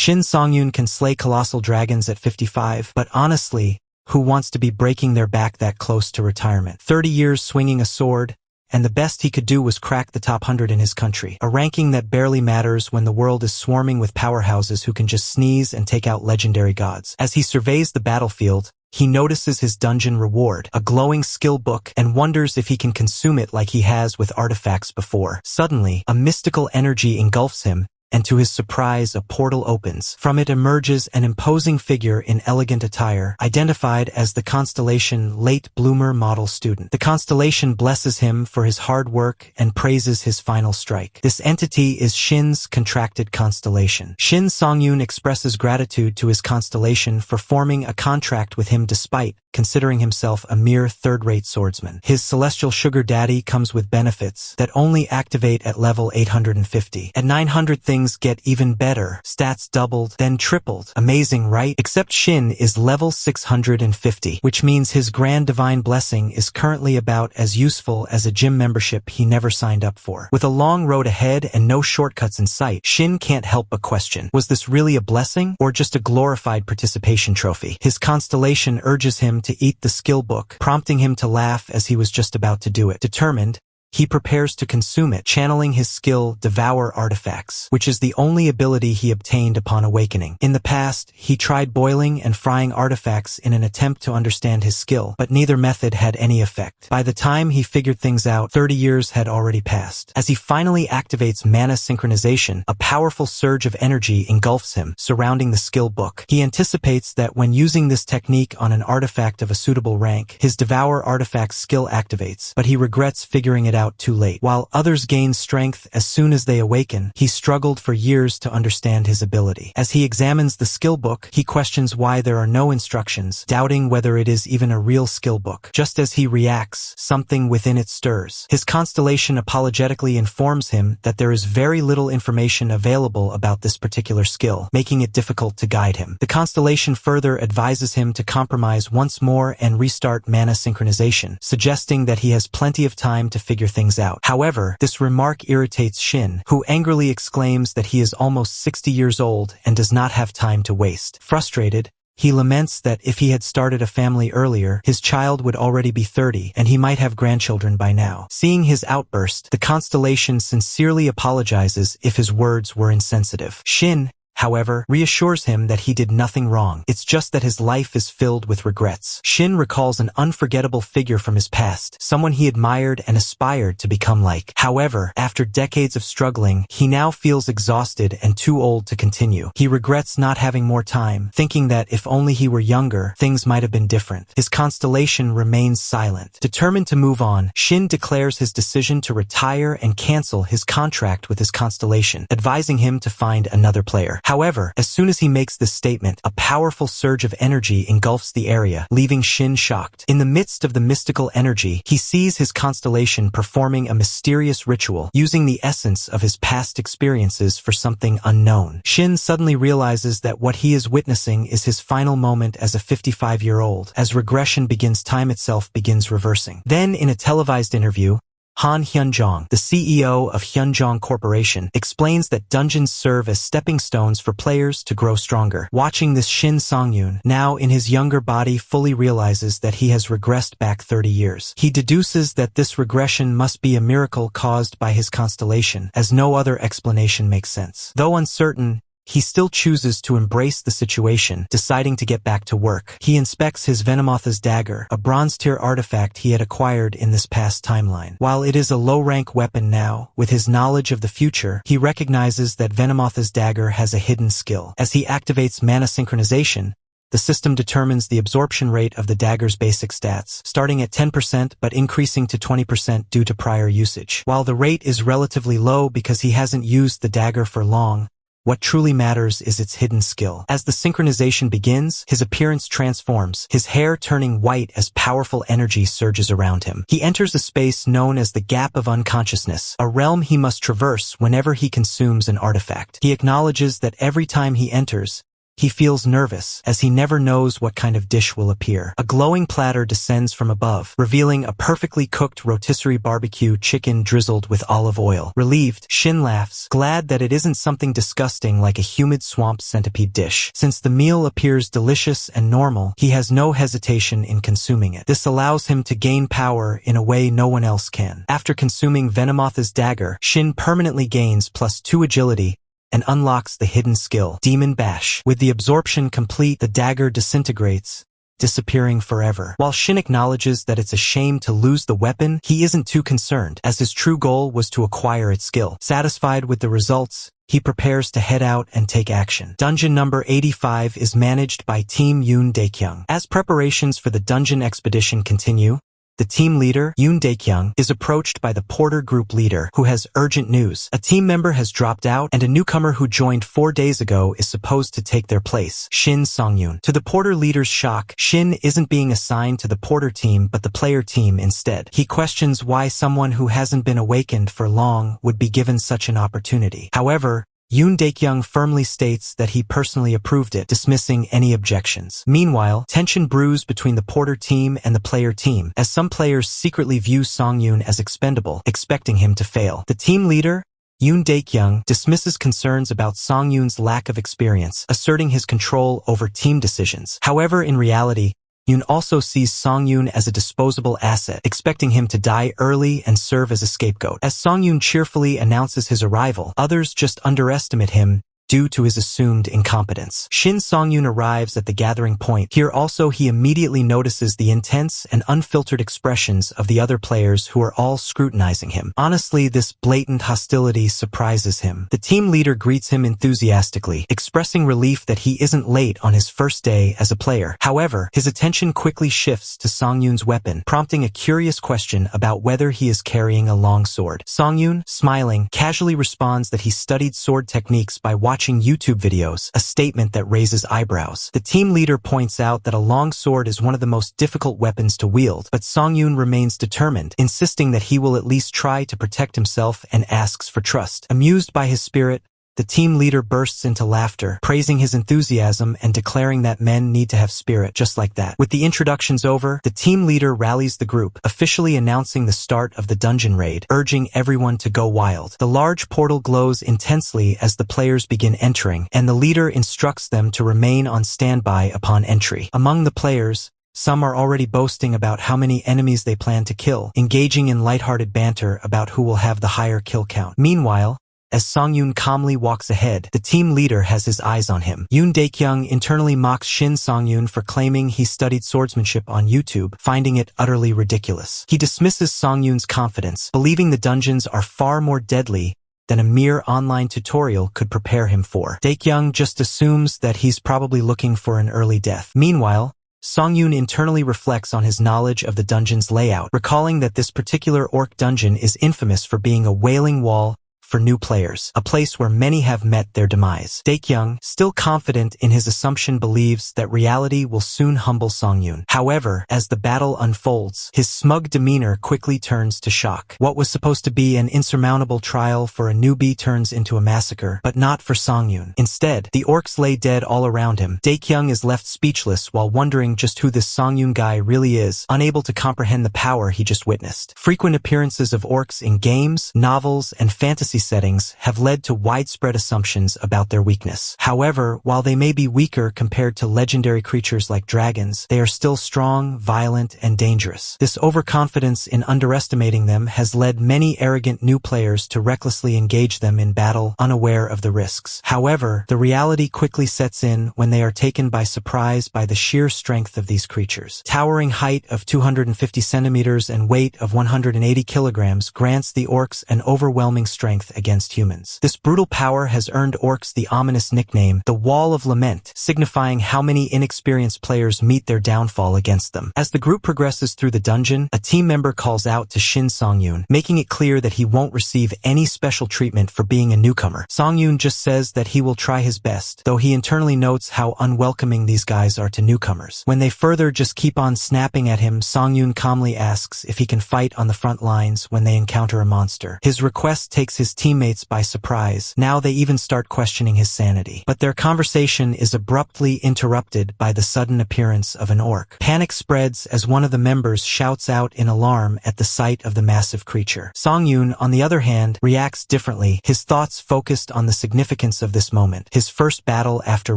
Shin Songyun can slay colossal dragons at 55, but honestly, who wants to be breaking their back that close to retirement? 30 years swinging a sword, and the best he could do was crack the top 100 in his country. A ranking that barely matters when the world is swarming with powerhouses who can just sneeze and take out legendary gods. As he surveys the battlefield, he notices his dungeon reward, a glowing skill book, and wonders if he can consume it like he has with artifacts before. Suddenly, a mystical energy engulfs him, and to his surprise, a portal opens. From it emerges an imposing figure in elegant attire, identified as the constellation Late Bloomer Model Student. The constellation blesses him for his hard work and praises his final strike. This entity is Shin's contracted constellation. Shin Songyun expresses gratitude to his constellation for forming a contract with him despite considering himself a mere third-rate swordsman. His celestial sugar daddy comes with benefits that only activate at level 850. At 900 things get even better. Stats doubled, then tripled. Amazing, right? Except Shin is level 650, which means his grand divine blessing is currently about as useful as a gym membership he never signed up for. With a long road ahead and no shortcuts in sight, Shin can't help but question, was this really a blessing or just a glorified participation trophy? His constellation urges him to eat the skill book, prompting him to laugh as he was just about to do it. Determined, he prepares to consume it, channeling his skill Devour Artifacts, which is the only ability he obtained upon awakening. In the past, he tried boiling and frying artifacts in an attempt to understand his skill, but neither method had any effect. By the time he figured things out, 30 years had already passed. As he finally activates mana synchronization, a powerful surge of energy engulfs him, surrounding the skill book. He anticipates that when using this technique on an artifact of a suitable rank, his Devour Artifacts skill activates, but he regrets figuring it out too late. While others gain strength as soon as they awaken, he struggled for years to understand his ability. As he examines the skill book, he questions why there are no instructions, doubting whether it is even a real skill book. Just as he reacts, something within it stirs. His constellation apologetically informs him that there is very little information available about this particular skill, making it difficult to guide him. The constellation further advises him to compromise once more and restart mana synchronization, suggesting that he has plenty of time to figure things out. However, this remark irritates Shin, who angrily exclaims that he is almost 60 years old and does not have time to waste. Frustrated, he laments that if he had started a family earlier, his child would already be 30, and he might have grandchildren by now. Seeing his outburst, the constellation sincerely apologizes if his words were insensitive. Shin, however, reassures him that he did nothing wrong. It's just that his life is filled with regrets. Shin recalls an unforgettable figure from his past, someone he admired and aspired to become like. However, after decades of struggling, he now feels exhausted and too old to continue. He regrets not having more time, thinking that if only he were younger, things might have been different. His constellation remains silent. Determined to move on, Shin declares his decision to retire and cancel his contract with his constellation, advising him to find another player. However, as soon as he makes this statement, a powerful surge of energy engulfs the area, leaving Shin shocked. In the midst of the mystical energy, he sees his constellation performing a mysterious ritual, using the essence of his past experiences for something unknown. Shin suddenly realizes that what he is witnessing is his final moment as a 55-year-old. As regression begins, time itself begins reversing. Then, in a televised interview, Han Hyunjong, the CEO of Hyunjong Corporation, explains that dungeons serve as stepping stones for players to grow stronger. Watching this, Shin Songyun, now in his younger body, fully realizes that he has regressed back 30 years. He deduces that this regression must be a miracle caused by his constellation, as no other explanation makes sense. Though uncertain, he still chooses to embrace the situation, deciding to get back to work. He inspects his Venomoth's dagger, a bronze-tier artifact he had acquired in this past timeline. While it is a low-rank weapon now, with his knowledge of the future, he recognizes that Venomoth's dagger has a hidden skill. As he activates mana synchronization, the system determines the absorption rate of the dagger's basic stats, starting at 10% but increasing to 20% due to prior usage. While the rate is relatively low because he hasn't used the dagger for long, what truly matters is its hidden skill. As the synchronization begins, his appearance transforms, his hair turning white as powerful energy surges around him. He enters a space known as the Gap of Unconsciousness, a realm he must traverse whenever he consumes an artifact. He acknowledges that every time he enters, he feels nervous, as he never knows what kind of dish will appear. A glowing platter descends from above, revealing a perfectly cooked rotisserie barbecue chicken drizzled with olive oil. Relieved, Shin laughs, glad that it isn't something disgusting like a humid swamp centipede dish. Since the meal appears delicious and normal, he has no hesitation in consuming it. This allows him to gain power in a way no one else can. After consuming Venomoth's dagger, Shin permanently gains +2 agility and unlocks the hidden skill, Demon Bash. With the absorption complete, the dagger disintegrates, disappearing forever. While Shin acknowledges that it's a shame to lose the weapon, he isn't too concerned, as his true goal was to acquire its skill. Satisfied with the results, he prepares to head out and take action. Dungeon number 85 is managed by Team Yoon Daekyung. As preparations for the dungeon expedition continue, the team leader, Yoon Daekyung, is approached by the Porter Group leader, who has urgent news. A team member has dropped out, and a newcomer who joined 4 days ago is supposed to take their place, Shin Song-yoon. To the Porter leader's shock, Shin isn't being assigned to the Porter team but the player team instead. He questions why someone who hasn't been awakened for long would be given such an opportunity. However, Yoon Daekyung firmly states that he personally approved it, dismissing any objections. Meanwhile, tension brews between the Porter team and the player team, as some players secretly view Song-yoon as expendable, expecting him to fail. The team leader, Yoon Daekyung, dismisses concerns about Song-yoon's lack of experience, asserting his control over team decisions. However, in reality, Yoon also sees Song-yoon as a disposable asset, expecting him to die early and serve as a scapegoat. As Song-yoon cheerfully announces his arrival, others just underestimate him due to his assumed incompetence. Shin Song-yoon arrives at the gathering point. Here also he immediately notices the intense and unfiltered expressions of the other players who are all scrutinizing him. Honestly, this blatant hostility surprises him. The team leader greets him enthusiastically, expressing relief that he isn't late on his first day as a player. However, his attention quickly shifts to Song-yoon's weapon, prompting a curious question about whether he is carrying a long sword. Song-yoon, smiling, casually responds that he studied sword techniques by watching YouTube videos, a statement that raises eyebrows. The team leader points out that a long sword is one of the most difficult weapons to wield, but Song-yoon remains determined, insisting that he will at least try to protect himself and asks for trust. Amused by his spirit, the team leader bursts into laughter, praising his enthusiasm and declaring that men need to have spirit just like that. With the introductions over, the team leader rallies the group, officially announcing the start of the dungeon raid, urging everyone to go wild. The large portal glows intensely as the players begin entering, and the leader instructs them to remain on standby upon entry. Among the players, some are already boasting about how many enemies they plan to kill, engaging in lighthearted banter about who will have the higher kill count. Meanwhile, as Song-yoon calmly walks ahead, the team leader has his eyes on him. Yoon Daekyung internally mocks Shin Song-yoon for claiming he studied swordsmanship on YouTube, finding it utterly ridiculous. He dismisses Song-yoon's confidence, believing the dungeons are far more deadly than a mere online tutorial could prepare him for. Daekyung just assumes that he's probably looking for an early death. Meanwhile, Song-yoon internally reflects on his knowledge of the dungeon's layout, recalling that this particular orc dungeon is infamous for being a wailing wall for new players, a place where many have met their demise. Daekyung, still confident in his assumption, believes that reality will soon humble Song-yoon. However, as the battle unfolds, his smug demeanor quickly turns to shock. What was supposed to be an insurmountable trial for a newbie turns into a massacre, but not for Song-yoon. Instead, the orcs lay dead all around him. Daekyung is left speechless while wondering just who this Song-yoon guy really is, unable to comprehend the power he just witnessed. Frequent appearances of orcs in games, novels, and fantasy settings have led to widespread assumptions about their weakness. However, while they may be weaker compared to legendary creatures like dragons, they are still strong, violent, and dangerous. This overconfidence in underestimating them has led many arrogant new players to recklessly engage them in battle, unaware of the risks. However, the reality quickly sets in when they are taken by surprise by the sheer strength of these creatures. Towering height of 250 centimeters and weight of 180 kilograms grants the orcs an overwhelming strength against humans. This brutal power has earned orcs the ominous nickname, the Wall of Lament, signifying how many inexperienced players meet their downfall against them. As the group progresses through the dungeon, a team member calls out to Shin Song-yoon, making it clear that he won't receive any special treatment for being a newcomer. Song-yoon just says that he will try his best, though he internally notes how unwelcoming these guys are to newcomers. When they further just keep on snapping at him, Song-yoon calmly asks if he can fight on the front lines when they encounter a monster. His request takes his teammates by surprise. Now they even start questioning his sanity. But their conversation is abruptly interrupted by the sudden appearance of an orc. Panic spreads as one of the members shouts out in alarm at the sight of the massive creature. Song-yoon, on the other hand, reacts differently, his thoughts focused on the significance of this moment, his first battle after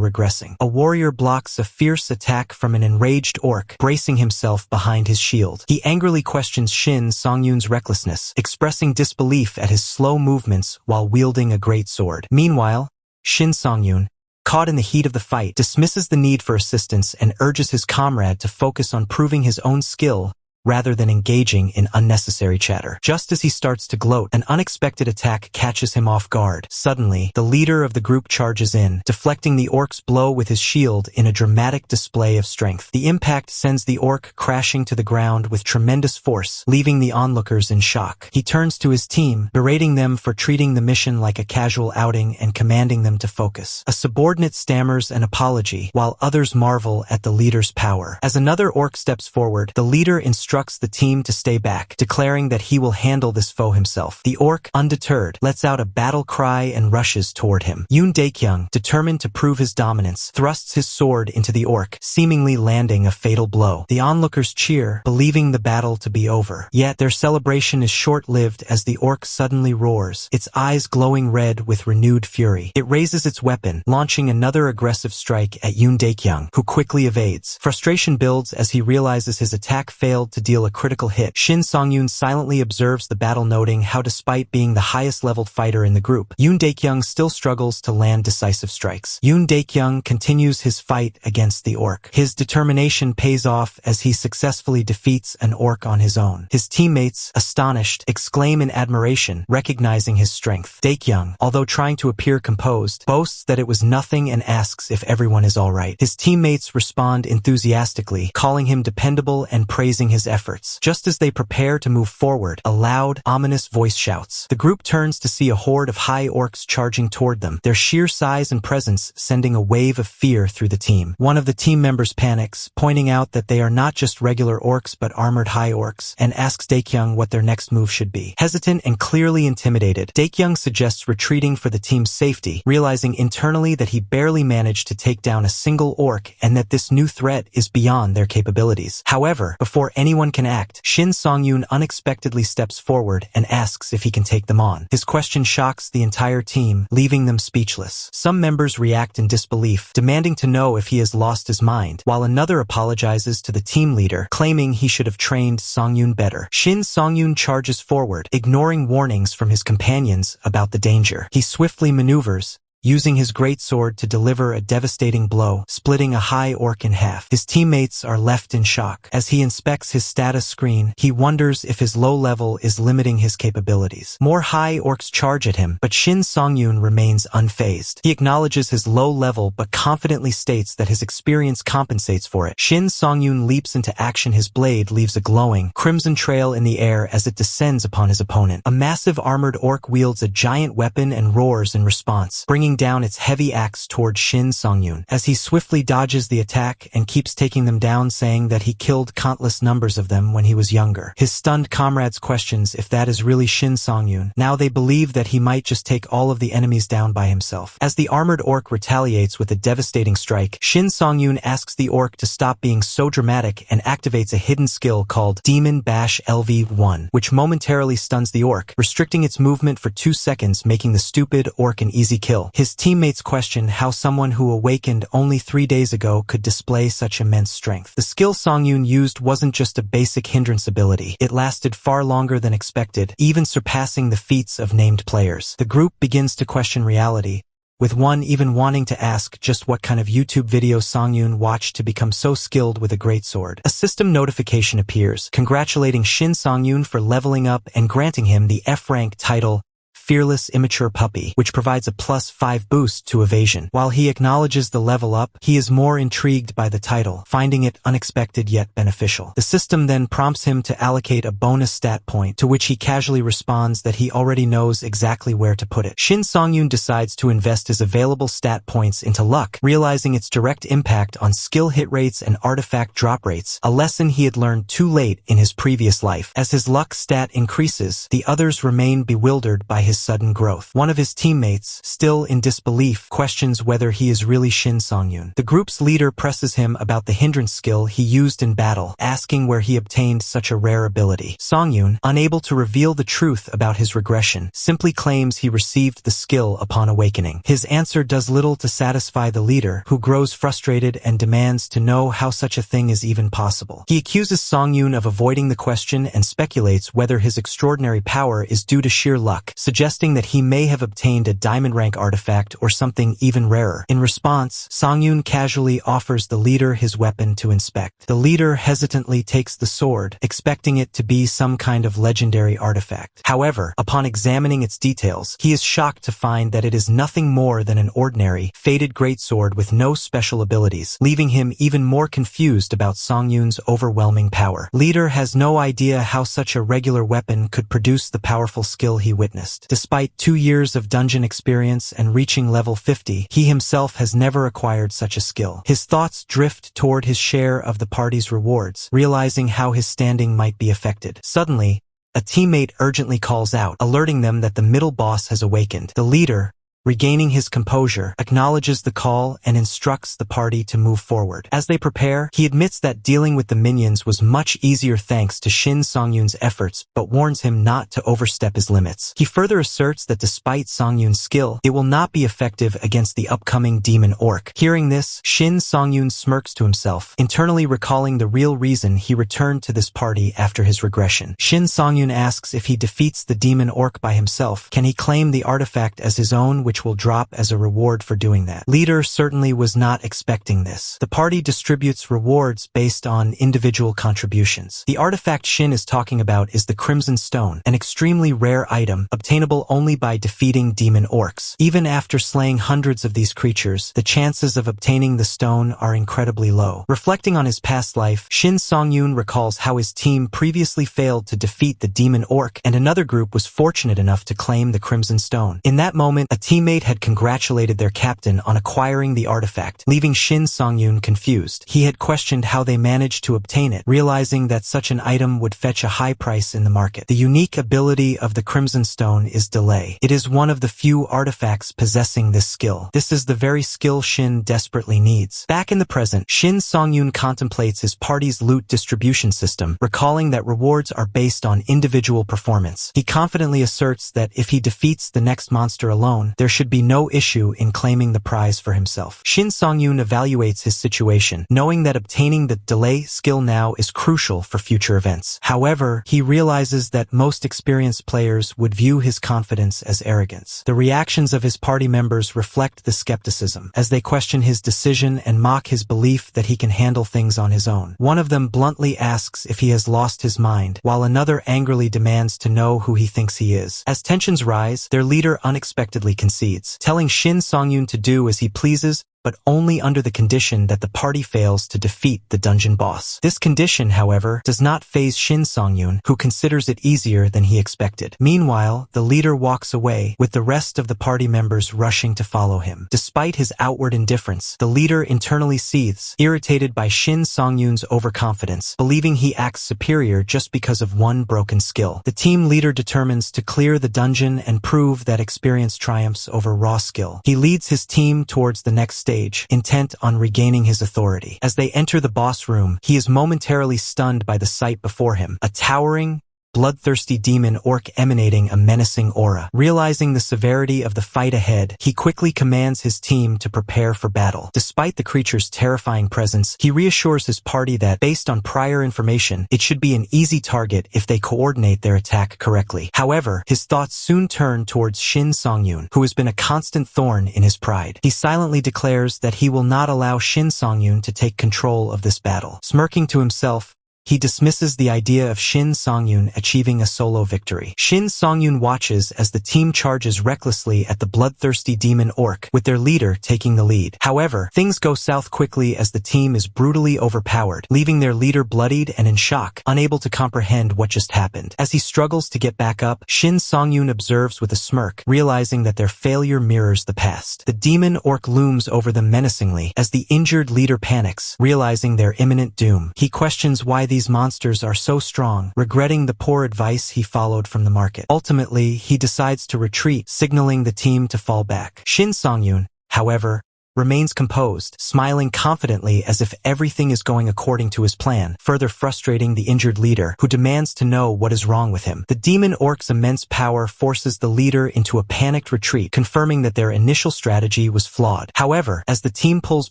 regressing. A warrior blocks a fierce attack from an enraged orc, bracing himself behind his shield. He angrily questions Shin Song-yoon's recklessness, expressing disbelief at his slow movements while wielding a great sword. Meanwhile, Shin Song-yoon, caught in the heat of the fight, dismisses the need for assistance and urges his comrade to focus on proving his own skill rather than engaging in unnecessary chatter. Just as he starts to gloat, an unexpected attack catches him off guard. Suddenly, the leader of the group charges in, deflecting the orc's blow with his shield in a dramatic display of strength. The impact sends the orc crashing to the ground with tremendous force, leaving the onlookers in shock. He turns to his team, berating them for treating the mission like a casual outing and commanding them to focus. A subordinate stammers an apology, while others marvel at the leader's power. As another orc steps forward, the leader instructs the team to stay back, declaring that he will handle this foe himself. The orc, undeterred, lets out a battle cry and rushes toward him. Yoon Daekyung, determined to prove his dominance, thrusts his sword into the orc, seemingly landing a fatal blow. The onlookers cheer, believing the battle to be over. Yet their celebration is short-lived as the orc suddenly roars, its eyes glowing red with renewed fury. It raises its weapon, launching another aggressive strike at Yoon Daekyung, who quickly evades. Frustration builds as he realizes his attack failed to deal a critical hit. Shin Song-yoon silently observes the battle, noting how despite being the highest-leveled fighter in the group, Yoon Daekyung still struggles to land decisive strikes. Yoon Daekyung continues his fight against the orc. His determination pays off as he successfully defeats an orc on his own. His teammates, astonished, exclaim in admiration, recognizing his strength. Daekyung, although trying to appear composed, boasts that it was nothing and asks if everyone is alright. His teammates respond enthusiastically, calling him dependable and praising his efforts. Just as they prepare to move forward, a loud, ominous voice shouts. The group turns to see a horde of high orcs charging toward them, their sheer size and presence sending a wave of fear through the team. One of the team members panics, pointing out that they are not just regular orcs but armored high orcs, and asks Daekyung what their next move should be. Hesitant and clearly intimidated, Daekyung suggests retreating for the team's safety, realizing internally that he barely managed to take down a single orc and that this new threat is beyond their capabilities. However, before anyone can act, Shin Song-yoon unexpectedly steps forward and asks if he can take them on. His question shocks the entire team, leaving them speechless. Some members react in disbelief, demanding to know if he has lost his mind, while another apologizes to the team leader, claiming he should have trained Song-yoon better. Shin Song-yoon charges forward, ignoring warnings from his companions about the danger. He swiftly maneuvers, using his greatsword to deliver a devastating blow, splitting a high orc in half. His teammates are left in shock. As he inspects his status screen, he wonders if his low level is limiting his capabilities. More high orcs charge at him, but Shin Song-yoon remains unfazed. He acknowledges his low level but confidently states that his experience compensates for it. Shin Song-yoon leaps into action. His blade leaves a glowing, crimson trail in the air as it descends upon his opponent. A massive armored orc wields a giant weapon and roars in response, bringing down its heavy axe toward Shin Song-yoon. As he swiftly dodges the attack and keeps taking them down, saying that he killed countless numbers of them when he was younger. His stunned comrades questions if that is really Shin Song-yoon. Now they believe that he might just take all of the enemies down by himself. As the armored orc retaliates with a devastating strike, Shin Song-yoon asks the orc to stop being so dramatic and activates a hidden skill called Demon Bash LV1, which momentarily stuns the orc, restricting its movement for 2 seconds, making the stupid orc an easy kill. His teammates question how someone who awakened only 3 days ago could display such immense strength. The skill Song-yoon used wasn't just a basic hindrance ability. It lasted far longer than expected, even surpassing the feats of named players. The group begins to question reality, with one even wanting to ask just what kind of YouTube video Song-yoon watched to become so skilled with a greatsword. A system notification appears, congratulating Shin Song-yoon for leveling up and granting him the F-rank title, Fearless Immature Puppy, which provides a +5 boost to evasion. While he acknowledges the level up, he is more intrigued by the title, finding it unexpected yet beneficial. The system then prompts him to allocate a bonus stat point, to which he casually responds that he already knows exactly where to put it. Shin Song-yoon decides to invest his available stat points into luck, realizing its direct impact on skill hit rates and artifact drop rates, a lesson he had learned too late in his previous life. As his luck stat increases, the others remain bewildered by his his sudden growth. One of his teammates, still in disbelief, questions whether he is really Shin Seungwoo. The group's leader presses him about the hindrance skill he used in battle, asking where he obtained such a rare ability. Seungwoo, unable to reveal the truth about his regression, simply claims he received the skill upon awakening. His answer does little to satisfy the leader, who grows frustrated and demands to know how such a thing is even possible. He accuses Seungwoo of avoiding the question and speculates whether his extraordinary power is due to sheer luck, suggesting that he may have obtained a diamond rank artifact or something even rarer. In response, Seungwoo casually offers the leader his weapon to inspect. The leader hesitantly takes the sword, expecting it to be some kind of legendary artifact. However, upon examining its details, he is shocked to find that it is nothing more than an ordinary, faded greatsword with no special abilities, leaving him even more confused about Seungwoo's overwhelming power. Leader has no idea how such a regular weapon could produce the powerful skill he witnessed. Despite 2 years of dungeon experience and reaching level 50, he himself has never acquired such a skill. His thoughts drift toward his share of the party's rewards, realizing how his standing might be affected. Suddenly, a teammate urgently calls out, alerting them that the middle boss has awakened. The leader, regaining his composure, acknowledges the call and instructs the party to move forward. As they prepare, he admits that dealing with the minions was much easier thanks to Shin Seungwoo's efforts, but warns him not to overstep his limits. He further asserts that despite Seungwoo's skill, it will not be effective against the upcoming demon orc. Hearing this, Shin Seungwoo smirks to himself, internally recalling the real reason he returned to this party after his regression. Shin Seungwoo asks if he defeats the demon orc by himself, can he claim the artifact as his own, which will drop as a reward for doing that. Leader certainly was not expecting this. The party distributes rewards based on individual contributions. The artifact Shin is talking about is the Crimson Stone, an extremely rare item, obtainable only by defeating demon orcs. Even after slaying hundreds of these creatures, the chances of obtaining the stone are incredibly low. Reflecting on his past life, Shin Seungwoo recalls how his team previously failed to defeat the demon orc, and another group was fortunate enough to claim the Crimson Stone. In that moment, a teammate had congratulated their captain on acquiring the artifact, leaving Shin Seungwoo confused. He had questioned how they managed to obtain it, realizing that such an item would fetch a high price in the market. The unique ability of the Crimson Stone is delay. It is one of the few artifacts possessing this skill. This is the very skill Shin desperately needs. Back in the present, Shin Seungwoo contemplates his party's loot distribution system, recalling that rewards are based on individual performance. He confidently asserts that if he defeats the next monster alone, there should be no issue in claiming the prize for himself. Shin Seungwoo evaluates his situation, knowing that obtaining the delay skill now is crucial for future events. However, he realizes that most experienced players would view his confidence as arrogance. The reactions of his party members reflect the skepticism, as they question his decision and mock his belief that he can handle things on his own. One of them bluntly asks if he has lost his mind, while another angrily demands to know who he thinks he is. As tensions rise, their leader unexpectedly concedes, telling Shin Seungwoo to do as he pleases, but only under the condition that the party fails to defeat the dungeon boss. This condition, however, does not faze Shin Seungwoo, who considers it easier than he expected. Meanwhile, the leader walks away, with the rest of the party members rushing to follow him. Despite his outward indifference, the leader internally seethes, irritated by Shin Seungwoo's overconfidence, believing he acts superior just because of one broken skill. The team leader determines to clear the dungeon and prove that experience triumphs over raw skill. He leads his team towards the next stage, intent on regaining his authority. As they enter the boss room, he is momentarily stunned by the sight before him, a towering, bloodthirsty demon orc emanating a menacing aura. Realizing the severity of the fight ahead, he quickly commands his team to prepare for battle. Despite the creature's terrifying presence, he reassures his party that, based on prior information, it should be an easy target if they coordinate their attack correctly. However, his thoughts soon turn towards Shin Seungwoo, who has been a constant thorn in his pride. He silently declares that he will not allow Shin Seungwoo to take control of this battle. Smirking to himself, he dismisses the idea of Shin Seungwoo achieving a solo victory. Shin Seungwoo watches as the team charges recklessly at the bloodthirsty demon orc, with their leader taking the lead. However, things go south quickly as the team is brutally overpowered, leaving their leader bloodied and in shock, unable to comprehend what just happened. As he struggles to get back up, Shin Seungwoo observes with a smirk, realizing that their failure mirrors the past. The demon orc looms over them menacingly as the injured leader panics, realizing their imminent doom. He questions why the these monsters are so strong, regretting the poor advice he followed from the market. Ultimately, he decides to retreat, signaling the team to fall back. Shin Seungwoo, however, remains composed, smiling confidently as if everything is going according to his plan, further frustrating the injured leader, who demands to know what is wrong with him. The demon orc's immense power forces the leader into a panicked retreat, confirming that their initial strategy was flawed. However, as the team pulls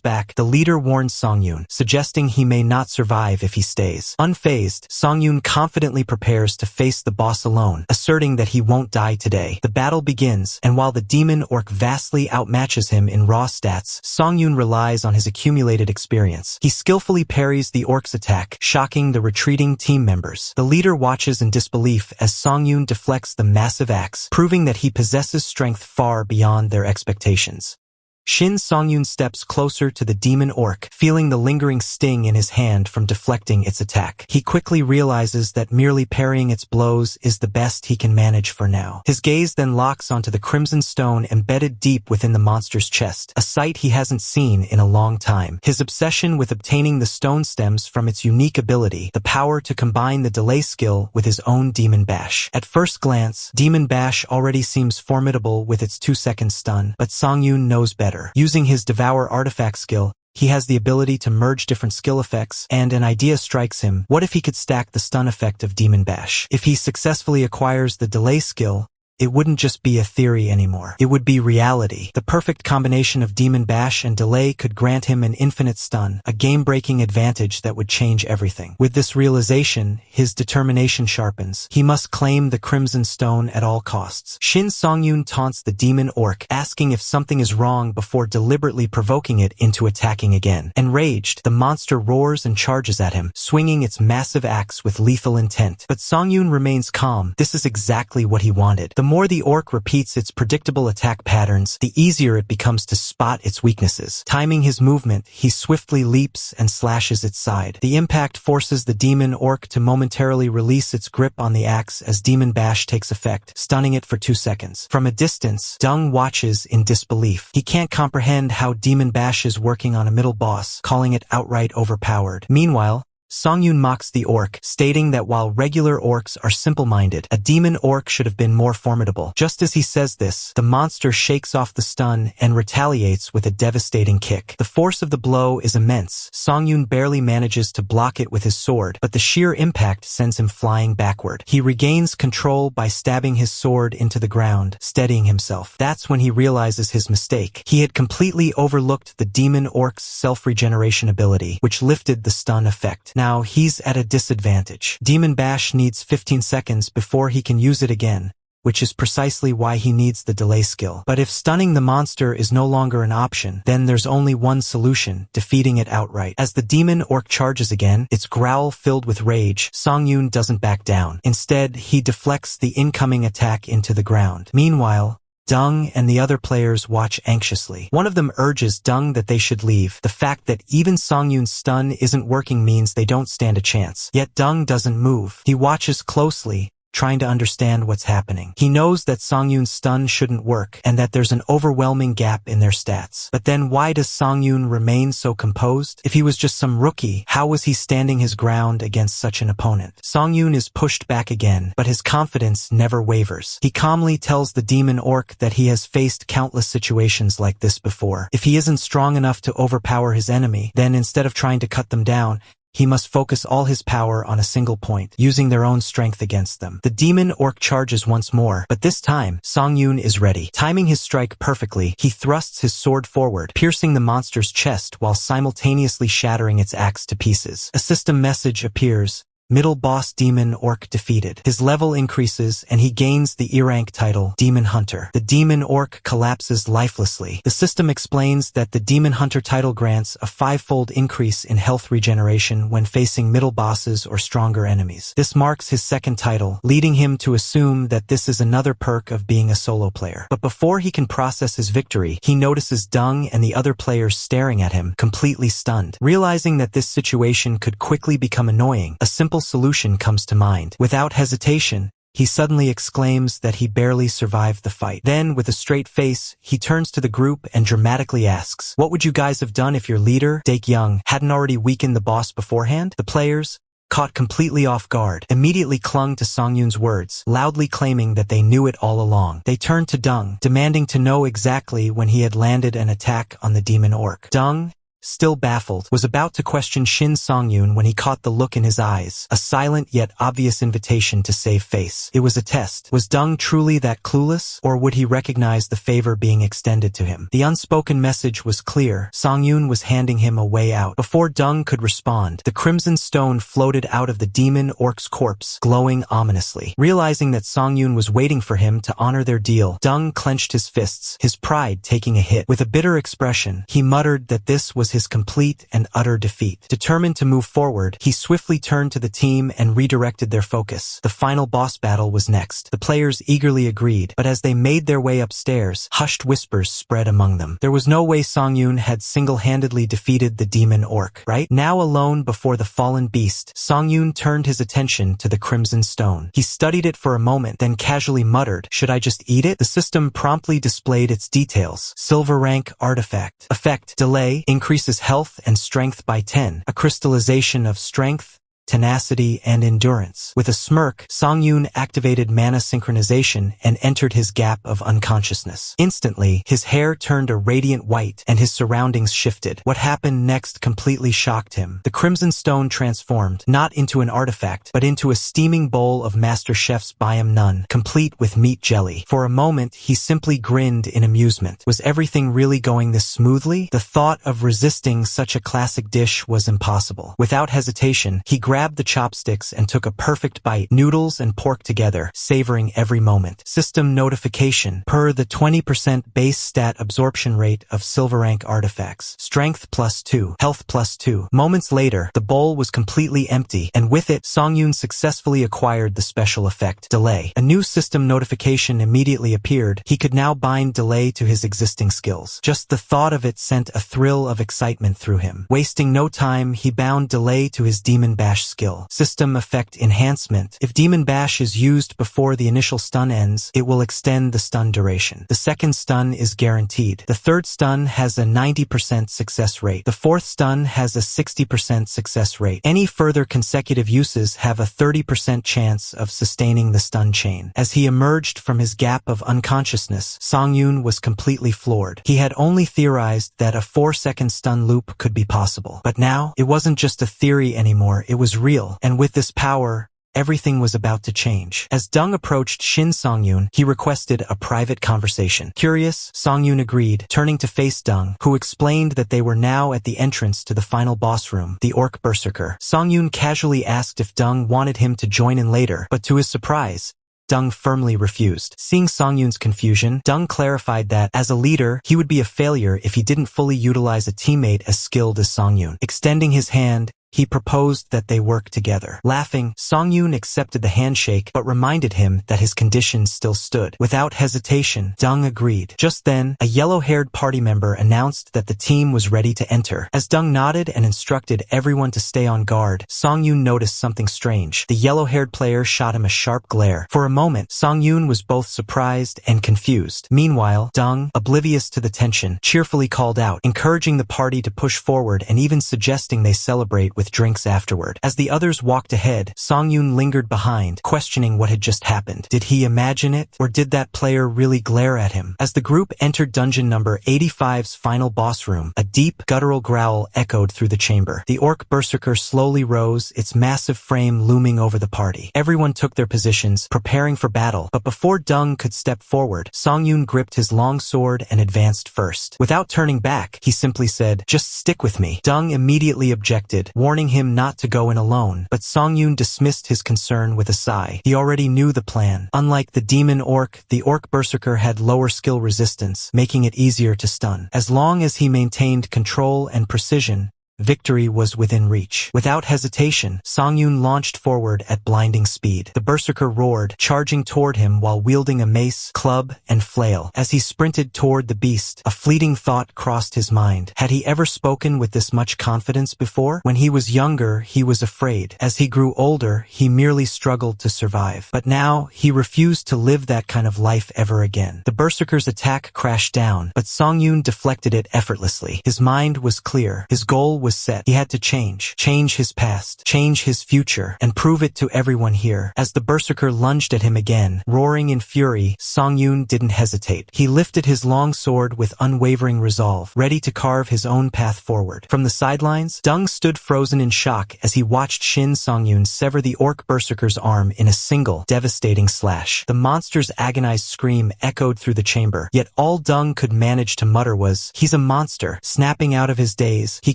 back, the leader warns Seungwoo, suggesting he may not survive if he stays. Unfazed, Seungwoo confidently prepares to face the boss alone, asserting that he won't die today. The battle begins, and while the demon orc vastly outmatches him in raw stats, Seungwoo relies on his accumulated experience. He skillfully parries the orc's attack, shocking the retreating team members. The leader watches in disbelief as Seungwoo deflects the massive axe, proving that he possesses strength far beyond their expectations. Shin Seungwoo steps closer to the demon orc, feeling the lingering sting in his hand from deflecting its attack. He quickly realizes that merely parrying its blows is the best he can manage for now. His gaze then locks onto the crimson stone embedded deep within the monster's chest, a sight he hasn't seen in a long time. His obsession with obtaining the stone stems from its unique ability, the power to combine the delay skill with his own Demon Bash. At first glance, Demon Bash already seems formidable with its 2-second stun, but Seungwoo knows better. Using his Devour Artifact skill, he has the ability to merge different skill effects, and an idea strikes him. What if he could stack the stun effect of Demon Bash? If he successfully acquires the delay skill, it wouldn't just be a theory anymore. It would be reality. The perfect combination of Demon Bash and delay could grant him an infinite stun, a game-breaking advantage that would change everything. With this realization, his determination sharpens. He must claim the Crimson Stone at all costs. Shin Seungwoo taunts the demon orc, asking if something is wrong before deliberately provoking it into attacking again. Enraged, the monster roars and charges at him, swinging its massive axe with lethal intent. But Seungwoo remains calm. This is exactly what he wanted. The more the orc repeats its predictable attack patterns, the easier it becomes to spot its weaknesses. Timing his movement, he swiftly leaps and slashes its side. The impact forces the demon orc to momentarily release its grip on the axe as Demon Bash takes effect, stunning it for 2 seconds. From a distance, Dung watches in disbelief. He can't comprehend how Demon Bash is working on a middle boss, calling it outright overpowered. Meanwhile, Seungwoo mocks the orc, stating that while regular orcs are simple-minded, a demon orc should have been more formidable. Just as he says this, the monster shakes off the stun and retaliates with a devastating kick. The force of the blow is immense. Seungwoo barely manages to block it with his sword, but the sheer impact sends him flying backward. He regains control by stabbing his sword into the ground, steadying himself. That's when he realizes his mistake. He had completely overlooked the demon orc's self-regeneration ability, which lifted the stun effect. Now he's at a disadvantage. Demon Bash needs 15 seconds before he can use it again, which is precisely why he needs the delay skill. But if stunning the monster is no longer an option, then there's only one solution: defeating it outright. As the demon orc charges again, its growl filled with rage, Seungwoo doesn't back down. Instead, he deflects the incoming attack into the ground. Meanwhile, Dung and the other players watch anxiously. One of them urges Dung that they should leave. The fact that even Seungwoo's stun isn't working means they don't stand a chance. Yet Dung doesn't move. He watches closely, trying to understand what's happening. He knows that Seungwoo's stun shouldn't work, and that there's an overwhelming gap in their stats. But then why does Seungwoo remain so composed? If he was just some rookie, how was he standing his ground against such an opponent? Seungwoo is pushed back again, but his confidence never wavers. He calmly tells the demon orc that he has faced countless situations like this before. If he isn't strong enough to overpower his enemy, then instead of trying to cut them down, he must focus all his power on a single point, using their own strength against them. The demon orc charges once more, but this time, Seungwoo is ready. Timing his strike perfectly, he thrusts his sword forward, piercing the monster's chest while simultaneously shattering its axe to pieces. A system message appears: Middle Boss Demon Orc defeated. His level increases and he gains the E-rank title, Demon Hunter. The Demon Orc collapses lifelessly. The system explains that the Demon Hunter title grants a 5-fold increase in health regeneration when facing middle bosses or stronger enemies. This marks his second title, leading him to assume that this is another perk of being a solo player. But before he can process his victory, he notices Dung and the other players staring at him, completely stunned. Realizing that this situation could quickly become annoying, a simple solution comes to mind. Without hesitation, he suddenly exclaims that he barely survived the fight. Then, with a straight face, he turns to the group and dramatically asks, "What would you guys have done if your leader, Daek Young, hadn't already weakened the boss beforehand?" The players, caught completely off guard, immediately clung to Songyun's words, loudly claiming that they knew it all along. They turned to Dung, demanding to know exactly when he had landed an attack on the demon orc. Dung, still baffled, was about to question Shin Songyun when he caught the look in his eyes, a silent yet obvious invitation to save face. It was a test. Was Dung truly that clueless, or would he recognize the favor being extended to him? The unspoken message was clear. Songyun was handing him a way out. Before Dung could respond, the crimson stone floated out of the demon orc's corpse, glowing ominously. Realizing that Songyun was waiting for him to honor their deal, Dung clenched his fists, his pride taking a hit. With a bitter expression, he muttered that this was his complete and utter defeat. Determined to move forward, he swiftly turned to the team and redirected their focus. The final boss battle was next. The players eagerly agreed, but as they made their way upstairs, hushed whispers spread among them. There was no way Songyun had single-handedly defeated the demon orc, right? Now alone before the fallen beast, Songyun turned his attention to the crimson stone. He studied it for a moment, then casually muttered, "Should I just eat it?" The system promptly displayed its details. Silver rank artifact. Effect: delay, increases health and strength by 10. A crystallization of strength, tenacity, and endurance. With a smirk, Songyun activated mana synchronization and entered his gap of unconsciousness. Instantly, his hair turned a radiant white and his surroundings shifted. What happened next completely shocked him. The crimson stone transformed, not into an artifact, but into a steaming bowl of Master Chef's Byam Nun, complete with meat jelly. For a moment, he simply grinned in amusement. Was everything really going this smoothly? The thought of resisting such a classic dish was impossible. Without hesitation, he grabbed the chopsticks and took a perfect bite, noodles and pork together, savoring every moment. System notification. Per the 20% base stat absorption rate of silver rank artifacts. Strength +2. Health +2. Moments later, the bowl was completely empty, and with it, Songyun successfully acquired the special effect, delay. A new system notification immediately appeared. He could now bind delay to his existing skills. Just the thought of it sent a thrill of excitement through him. Wasting no time, he bound delay to his Demon Bash skill. System effect enhancement. If Demon Bash is used before the initial stun ends, it will extend the stun duration. The second stun is guaranteed. The third stun has a 90% success rate. The fourth stun has a 60% success rate. Any further consecutive uses have a 30% chance of sustaining the stun chain. As he emerged from his gap of unconsciousness, Songyun was completely floored. He had only theorized that a 4-second stun loop could be possible. But now, it wasn't just a theory anymore, it was real, and with this power, everything was about to change. As Dung approached Shin Songyun, he requested a private conversation. Curious, Songyun agreed, turning to face Dung, who explained that they were now at the entrance to the final boss room, the Orc Berserker. Songyun casually asked if Dung wanted him to join in later, but to his surprise, Dung firmly refused. Seeing Songyun's confusion, Dung clarified that, as a leader, he would be a failure if he didn't fully utilize a teammate as skilled as Songyun. Extending his hand, he proposed that they work together. Laughing, Songyun accepted the handshake but reminded him that his conditions still stood. Without hesitation, Dung agreed. Just then, a yellow-haired party member announced that the team was ready to enter. As Dung nodded and instructed everyone to stay on guard, Songyun noticed something strange. The yellow-haired player shot him a sharp glare. For a moment, Songyun was both surprised and confused. Meanwhile, Dung, oblivious to the tension, cheerfully called out, encouraging the party to push forward and even suggesting they celebrate with drinks afterward. As the others walked ahead, Songyun lingered behind, questioning what had just happened. Did he imagine it, or did that player really glare at him? As the group entered dungeon number 85's final boss room, a deep, guttural growl echoed through the chamber. The Orc Berserker slowly rose, its massive frame looming over the party. Everyone took their positions, preparing for battle, but before Dung could step forward, Songyun gripped his long sword and advanced first. Without turning back, he simply said, "Just stick with me." Dung immediately objected, warning him not to go in alone, but Songyun dismissed his concern with a sigh. He already knew the plan. Unlike the demon orc, the Orc Berserker had lower skill resistance, making it easier to stun. As long as he maintained control and precision, victory was within reach. Without hesitation, Songyun launched forward at blinding speed. The Berserker roared, charging toward him while wielding a mace, club, and flail. As he sprinted toward the beast, a fleeting thought crossed his mind. Had he ever spoken with this much confidence before? When he was younger, he was afraid. As he grew older, he merely struggled to survive. But now, he refused to live that kind of life ever again. The Berserker's attack crashed down, but Songyun deflected it effortlessly. His mind was clear. His goal was set. He had to change his past, change his future, and prove it to everyone here. As the berserker lunged at him again, roaring in fury, Songyun didn't hesitate. He lifted his long sword with unwavering resolve, ready to carve his own path forward. From the sidelines, Dung stood frozen in shock as he watched Shin Songyun sever the orc berserker's arm in a single, devastating slash. The monster's agonized scream echoed through the chamber, yet all Dung could manage to mutter was, "He's a monster." Snapping out of his daze, he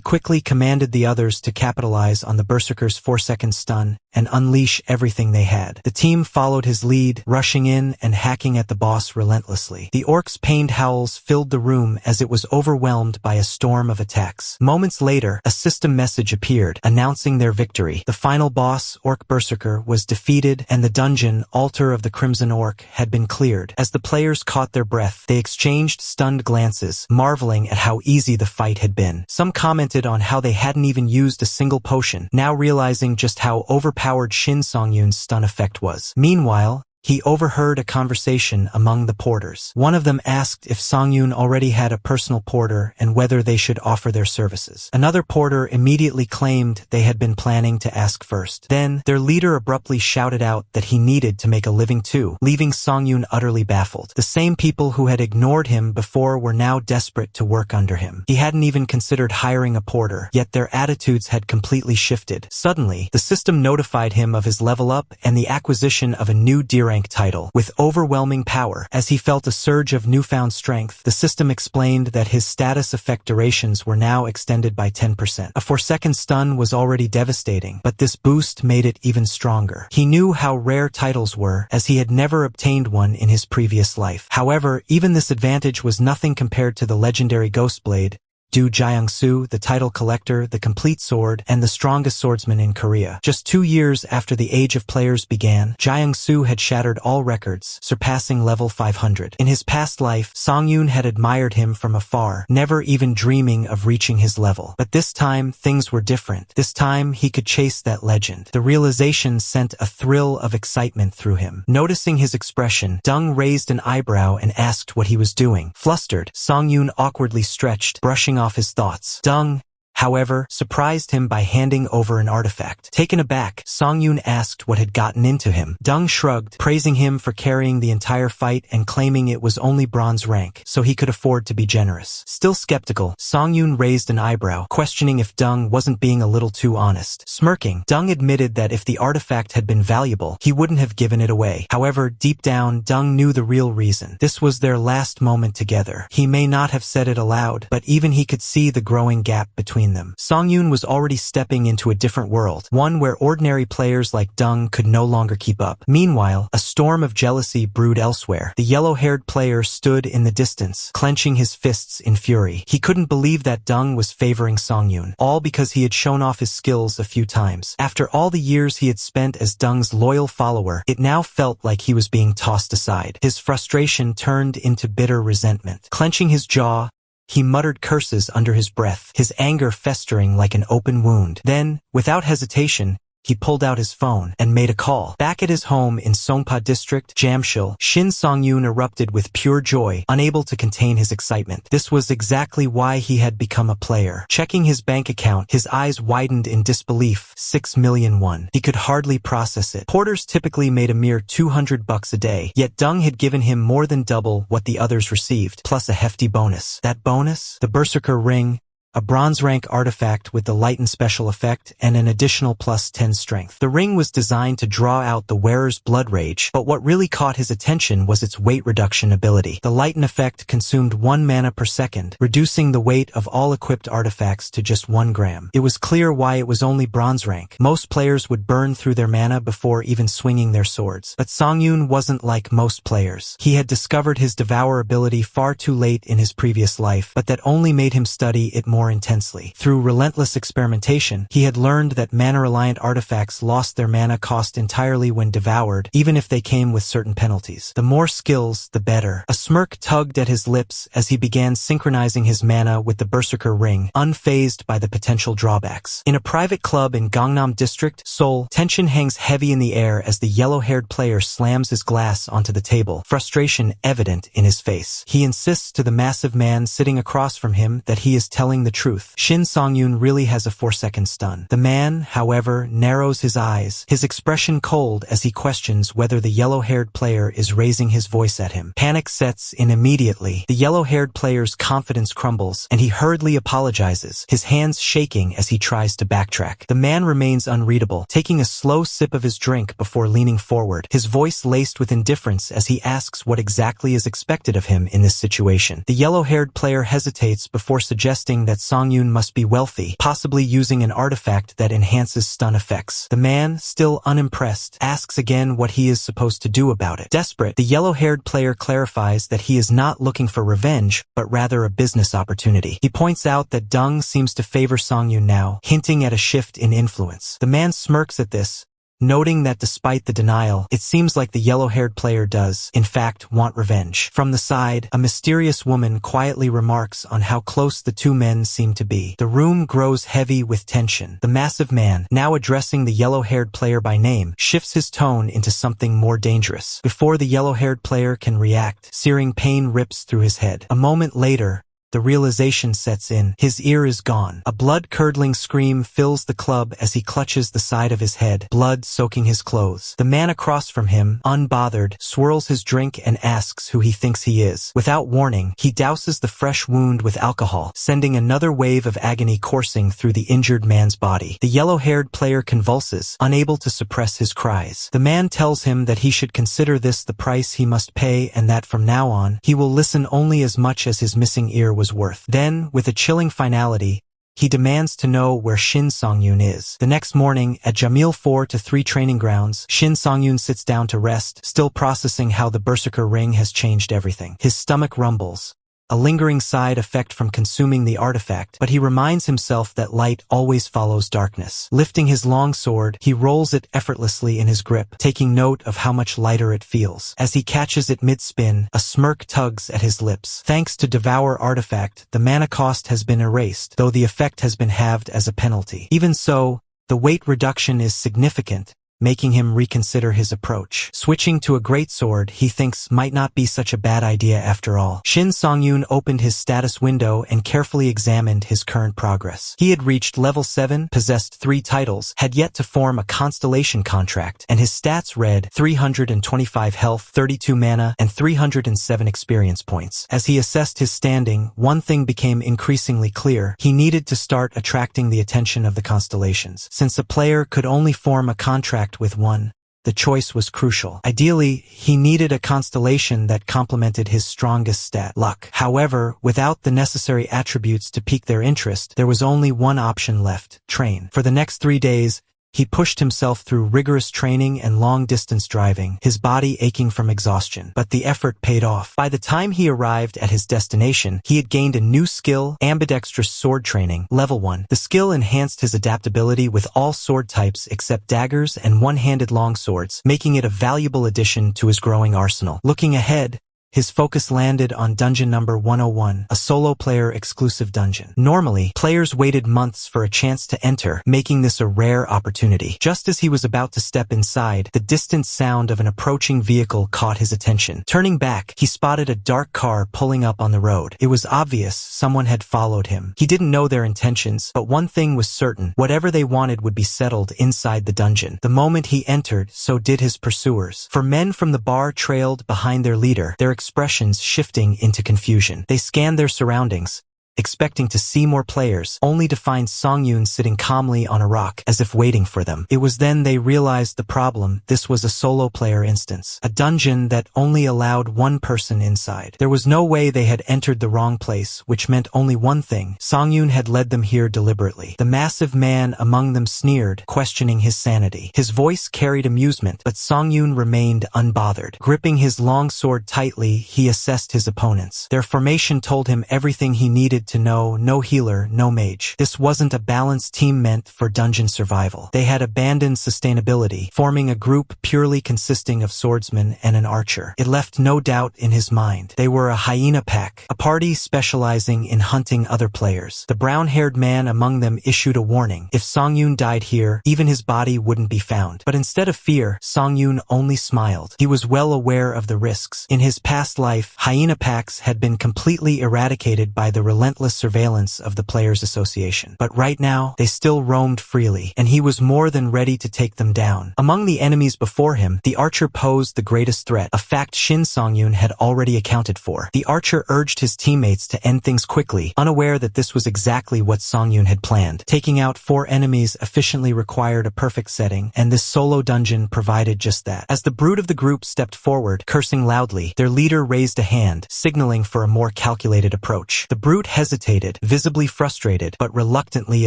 quickly commanded the others to capitalize on the berserker's 4-second stun and unleash everything they had. The team followed his lead, rushing in and hacking at the boss relentlessly. The orc's pained howls filled the room as it was overwhelmed by a storm of attacks. Moments later, a system message appeared, announcing their victory. The final boss, Orc Berserker, was defeated, and the dungeon, Altar of the Crimson Orc, had been cleared. As the players caught their breath, they exchanged stunned glances, marveling at how easy the fight had been. Some commented on how they hadn't even used a single potion, now realizing just how overpowered Shin Songyun's stun effect was. Meanwhile, he overheard a conversation among the porters. One of them asked if Songyun already had a personal porter and whether they should offer their services. Another porter immediately claimed they had been planning to ask first. Then, their leader abruptly shouted out that he needed to make a living too, leaving Songyun utterly baffled. The same people who had ignored him before were now desperate to work under him. He hadn't even considered hiring a porter, yet their attitudes had completely shifted. Suddenly, the system notified him of his level up and the acquisition of a new D-rank title. With overwhelming power, as he felt a surge of newfound strength, the system explained that his status effect durations were now extended by 10%. A 4-second stun was already devastating, but this boost made it even stronger. He knew how rare titles were, as he had never obtained one in his previous life. However, even this advantage was nothing compared to the legendary Ghostblade, Do Jiangsu, the title collector, the complete sword, and the strongest swordsman in Korea. Just 2 years after the Age of Players began, Jiangsu had shattered all records, surpassing level 500. In his past life, Songyun had admired him from afar, never even dreaming of reaching his level. But this time, things were different. This time, he could chase that legend. The realization sent a thrill of excitement through him. Noticing his expression, Dung raised an eyebrow and asked what he was doing. Flustered, Songyun awkwardly stretched, brushing off his thoughts. Dung, however, surprised him by handing over an artifact. Taken aback, Songyun asked what had gotten into him. Dung shrugged, praising him for carrying the entire fight and claiming it was only bronze rank, so he could afford to be generous. Still skeptical, Songyun raised an eyebrow, questioning if Dung wasn't being a little too honest. Smirking, Dung admitted that if the artifact had been valuable, he wouldn't have given it away. However, deep down, Dung knew the real reason. This was their last moment together. He may not have said it aloud, but even he could see the growing gap between them. Songyun was already stepping into a different world, one where ordinary players like Dung could no longer keep up. Meanwhile, a storm of jealousy brewed elsewhere. The yellow-haired player stood in the distance, clenching his fists in fury. He couldn't believe that Dung was favoring Songyun, all because he had shown off his skills a few times. After all the years he had spent as Dung's loyal follower, it now felt like he was being tossed aside. His frustration turned into bitter resentment. Clenching his jaw, he muttered curses under his breath, his anger festering like an open wound. Then, without hesitation, he pulled out his phone and made a call. Back at his home in Songpa District, Jamshil, Shin Songyun erupted with pure joy, unable to contain his excitement. This was exactly why he had become a player. Checking his bank account, his eyes widened in disbelief. 6 million won. He could hardly process it. Porters typically made a mere $200 a day, yet Dung had given him more than double what the others received, plus a hefty bonus. That bonus? The Berserker Ring, a bronze rank artifact with the lightened special effect and an additional plus 10 strength. The ring was designed to draw out the wearer's blood rage, but what really caught his attention was its weight reduction ability. The lighten effect consumed 1 mana per second, reducing the weight of all equipped artifacts to just 1 gram. It was clear why it was only bronze rank. Most players would burn through their mana before even swinging their swords. But Songyun wasn't like most players. He had discovered his devour ability far too late in his previous life, but that only made him study it more intensely. Through relentless experimentation, he had learned that mana-reliant artifacts lost their mana cost entirely when devoured, even if they came with certain penalties. The more skills, the better. A smirk tugged at his lips as he began synchronizing his mana with the Berserker Ring, unfazed by the potential drawbacks. In a private club in Gangnam District, Seoul, tension hangs heavy in the air as the yellow-haired player slams his glass onto the table, frustration evident in his face. He insists to the massive man sitting across from him that he is telling the the truth. Shin Song-yoon really has a 4-second stun. The man, however, narrows his eyes, his expression cold as he questions whether the yellow-haired player is raising his voice at him. Panic sets in immediately. The yellow-haired player's confidence crumbles, and he hurriedly apologizes, his hands shaking as he tries to backtrack. The man remains unreadable, taking a slow sip of his drink before leaning forward, his voice laced with indifference as he asks what exactly is expected of him in this situation. The yellow-haired player hesitates before suggesting that Song-yoon must be wealthy, possibly using an artifact that enhances stun effects. The man, still unimpressed, asks again what he is supposed to do about it. Desperate, the yellow-haired player clarifies that he is not looking for revenge, but rather a business opportunity. He points out that Dung seems to favor Song-yoon now, hinting at a shift in influence. The man smirks at this, noting that despite the denial, it seems like the yellow-haired player does, in fact, want revenge. From the side, a mysterious woman quietly remarks on how close the two men seem to be. The room grows heavy with tension. The massive man, now addressing the yellow-haired player by name, shifts his tone into something more dangerous. Before the yellow-haired player can react, searing pain rips through his head. A moment later, the realization sets in. His ear is gone. A blood-curdling scream fills the club as he clutches the side of his head, blood soaking his clothes. The man across from him, unbothered, swirls his drink and asks who he thinks he is. Without warning, he douses the fresh wound with alcohol, sending another wave of agony coursing through the injured man's body. The yellow-haired player convulses, unable to suppress his cries. The man tells him that he should consider this the price he must pay and that from now on, he will listen only as much as his missing ear was worth. Then, with a chilling finality, he demands to know where Shin Song-yoon is. The next morning, at Jamil 4-3 training grounds, Shin Song-yoon sits down to rest, still processing how the Berserker ring has changed everything. His stomach rumbles, a lingering side effect from consuming the artifact, but he reminds himself that light always follows darkness. Lifting his long sword, he rolls it effortlessly in his grip, taking note of how much lighter it feels. As he catches it mid-spin, a smirk tugs at his lips. Thanks to Devour artifact, the mana cost has been erased, though the effect has been halved as a penalty. Even so, the weight reduction is significant, making him reconsider his approach. Switching to a greatsword he thinks might not be such a bad idea after all. Shin Song-yoon opened his status window and carefully examined his current progress. He had reached level 7, possessed 3 titles, had yet to form a constellation contract, and his stats read 325 health, 32 mana, and 307 experience points. As he assessed his standing, one thing became increasingly clear. He needed to start attracting the attention of the constellations. Since a player could only form a contract with one, the choice was crucial. Ideally, he needed a constellation that complemented his strongest stat, luck. However, without the necessary attributes to pique their interest, there was only one option left: train. For the next 3 days, he pushed himself through rigorous training and long-distance driving, his body aching from exhaustion. But the effort paid off. By the time he arrived at his destination, he had gained a new skill, ambidextrous sword training, level 1. The skill enhanced his adaptability with all sword types except daggers and one-handed longswords, making it a valuable addition to his growing arsenal. Looking ahead, his focus landed on dungeon number 101, a solo-player exclusive dungeon. Normally, players waited months for a chance to enter, making this a rare opportunity. Just as he was about to step inside, the distant sound of an approaching vehicle caught his attention. Turning back, he spotted a dark car pulling up on the road. It was obvious someone had followed him. He didn't know their intentions, but one thing was certain: whatever they wanted would be settled inside the dungeon. The moment he entered, so did his pursuers. For men from the bar trailed behind their leader, their expressions shifting into confusion. They scanned their surroundings, expecting to see more players, only to find Song-yoon sitting calmly on a rock, as if waiting for them. It was then they realized the problem. This was a solo player instance, a dungeon that only allowed one person inside. There was no way they had entered the wrong place, which meant only one thing: Song-yoon had led them here deliberately. The massive man among them sneered, questioning his sanity. His voice carried amusement, but Song-yoon remained unbothered. Gripping his long sword tightly, he assessed his opponents. Their formation told him everything he needed to know: no healer, no mage. This wasn't a balanced team meant for dungeon survival. They had abandoned sustainability, forming a group purely consisting of swordsmen and an archer. It left no doubt in his mind. They were a hyena pack, a party specializing in hunting other players. The brown-haired man among them issued a warning: if Song-yoon died here, even his body wouldn't be found. But instead of fear, Song-yoon only smiled. He was well aware of the risks. In his past life, hyena packs had been completely eradicated by the relentless relentless surveillance of the Players Association. But right now, they still roamed freely, and he was more than ready to take them down. Among the enemies before him, the archer posed the greatest threat, a fact Shin Song-yoon had already accounted for. The archer urged his teammates to end things quickly, unaware that this was exactly what Song-yoon had planned. Taking out 4 enemies efficiently required a perfect setting, and this solo dungeon provided just that. As the brute of the group stepped forward, cursing loudly, their leader raised a hand, signaling for a more calculated approach. The brute hesitated, visibly frustrated, but reluctantly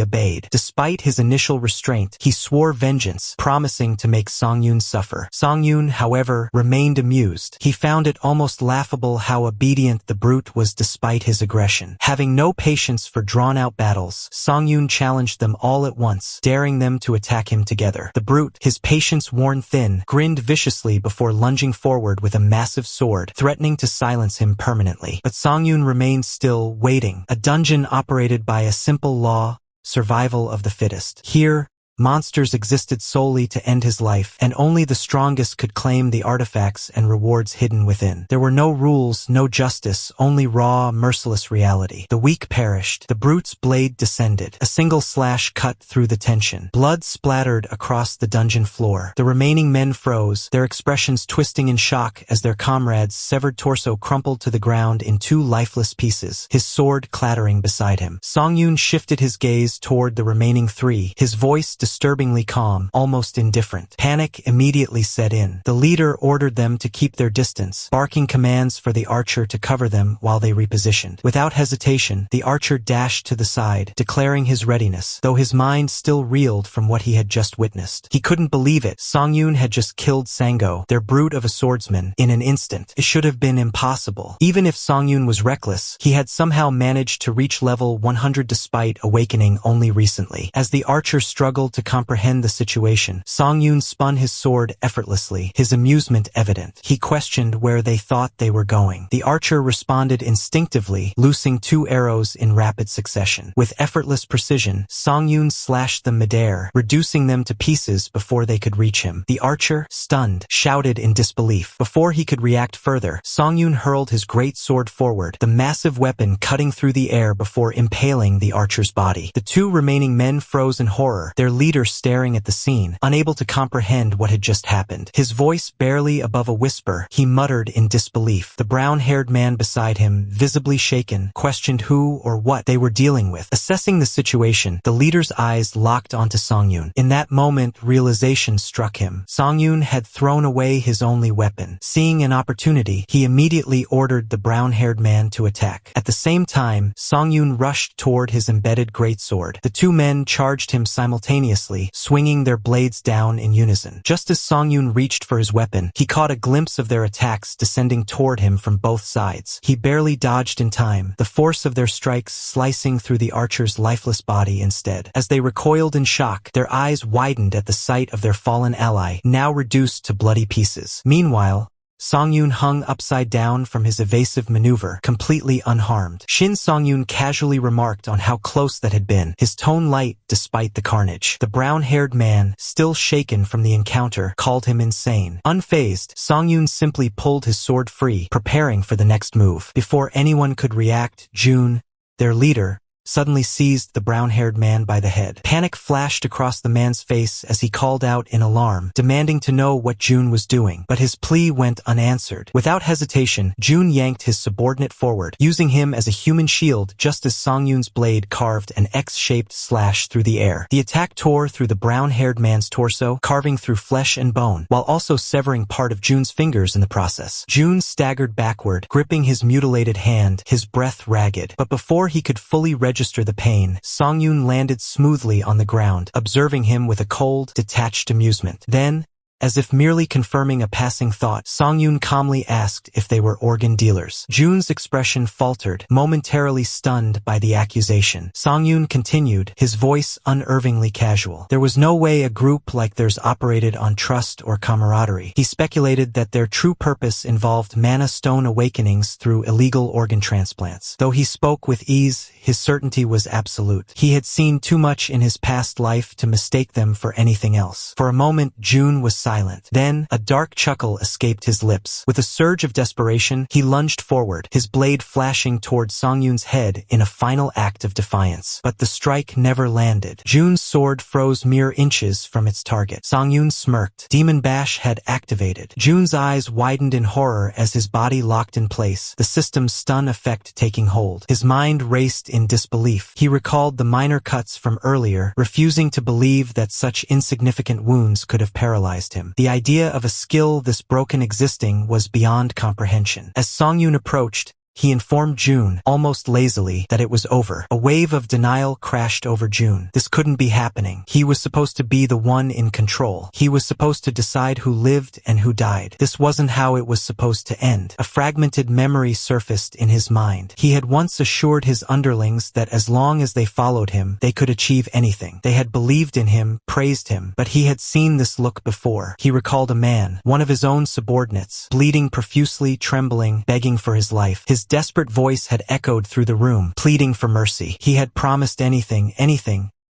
obeyed. Despite his initial restraint, he swore vengeance, promising to make Song-yoon suffer. Song-yoon, however, remained amused. He found it almost laughable how obedient the brute was despite his aggression. Having no patience for drawn-out battles, Song-yoon challenged them all at once, daring them to attack him together. The brute, his patience worn thin, grinned viciously before lunging forward with a massive sword, threatening to silence him permanently. But Song-yoon remained still, waiting. A dungeon operated by a simple law: survival of the fittest. Here, monsters existed solely to end his life, and only the strongest could claim the artifacts and rewards hidden within. There were no rules, no justice, only raw, merciless reality. The weak perished. The brute's blade descended. A single slash cut through the tension. Blood splattered across the dungeon floor. The remaining men froze, their expressions twisting in shock as their comrade's severed torso crumpled to the ground in 2 lifeless pieces, his sword clattering beside him. Song-yoon shifted his gaze toward the remaining 3, his voice disturbingly calm, almost indifferent. Panic immediately set in. The leader ordered them to keep their distance, barking commands for the archer to cover them while they repositioned. Without hesitation, the archer dashed to the side, declaring his readiness, though his mind still reeled from what he had just witnessed. He couldn't believe it. Song-yoon had just killed Sango, their brute of a swordsman, in an instant. It should have been impossible. Even if Song-yoon was reckless, he had somehow managed to reach level 100 despite awakening only recently. As the archer struggled to comprehend the situation, Song-yoon spun his sword effortlessly, his amusement evident. He questioned where they thought they were going. The archer responded instinctively, loosing 2 arrows in rapid succession. With effortless precision, Song-yoon slashed them midair, reducing them to pieces before they could reach him. The archer, stunned, shouted in disbelief. Before he could react further, Song-yoon hurled his great sword forward, the massive weapon cutting through the air before impaling the archer's body. The 2 remaining men froze in horror, their leader staring at the scene, unable to comprehend what had just happened. His voice barely above a whisper, he muttered in disbelief. The brown-haired man beside him, visibly shaken, questioned who or what they were dealing with. Assessing the situation, the leader's eyes locked onto Song-yoon. In that moment, realization struck him. Song-yoon had thrown away his only weapon. Seeing an opportunity, he immediately ordered the brown-haired man to attack. At the same time, Song-yoon rushed toward his embedded greatsword. The 2 men charged him simultaneously, swinging their blades down in unison. Just as Song-yoon reached for his weapon, he caught a glimpse of their attacks descending toward him from both sides. He barely dodged in time, the force of their strikes slicing through the archer's lifeless body instead. As they recoiled in shock, their eyes widened at the sight of their fallen ally, now reduced to bloody pieces. Meanwhile, Song-yoon hung upside down from his evasive maneuver, completely unharmed. Shin Song-yoon casually remarked on how close that had been, his tone light despite the carnage. The brown-haired man, still shaken from the encounter, called him insane. Unfazed, Song-yoon simply pulled his sword free, preparing for the next move. Before anyone could react, Jun, their leader, suddenly seized the brown-haired man by the head. Panic flashed across the man's face as he called out in alarm, demanding to know what Jun was doing, but his plea went unanswered. Without hesitation, Jun yanked his subordinate forward, using him as a human shield just as Song-yoon's blade carved an X-shaped slash through the air. The attack tore through the brown-haired man's torso, carving through flesh and bone, while also severing part of Jun's fingers in the process. Jun staggered backward, gripping his mutilated hand, his breath ragged. But before he could fully register the pain, Song-yoon landed smoothly on the ground, observing him with a cold, detached amusement. Then, as if merely confirming a passing thought, Song-yoon calmly asked if they were organ dealers. Jun's expression faltered, momentarily stunned by the accusation. Song-yoon continued, his voice unervingly casual. There was no way a group like theirs operated on trust or camaraderie. He speculated that their true purpose involved mana stone awakenings through illegal organ transplants. Though he spoke with ease, his certainty was absolute. He had seen too much in his past life to mistake them for anything else. For a moment, Jun was silent. Then, a dark chuckle escaped his lips. With a surge of desperation, he lunged forward, his blade flashing toward Songyun's head in a final act of defiance. But the strike never landed. Jun's sword froze mere inches from its target. Songyun smirked. Demon Bash had activated. Jun's eyes widened in horror as his body locked in place, the system's stun effect taking hold. His mind raced in disbelief. He recalled the minor cuts from earlier, refusing to believe that such insignificant wounds could have paralyzed him. The idea of a skill this broken existing was beyond comprehension. As Songyun approached, he informed Jun, almost lazily, that it was over. A wave of denial crashed over Jun. This couldn't be happening. He was supposed to be the one in control. He was supposed to decide who lived and who died. This wasn't how it was supposed to end. A fragmented memory surfaced in his mind. He had once assured his underlings that as long as they followed him, they could achieve anything. They had believed in him, praised him, but he had seen this look before. He recalled a man, one of his own subordinates, bleeding profusely, trembling, begging for his life. His desperate voice had echoed through the room, pleading for mercy. He had promised anything,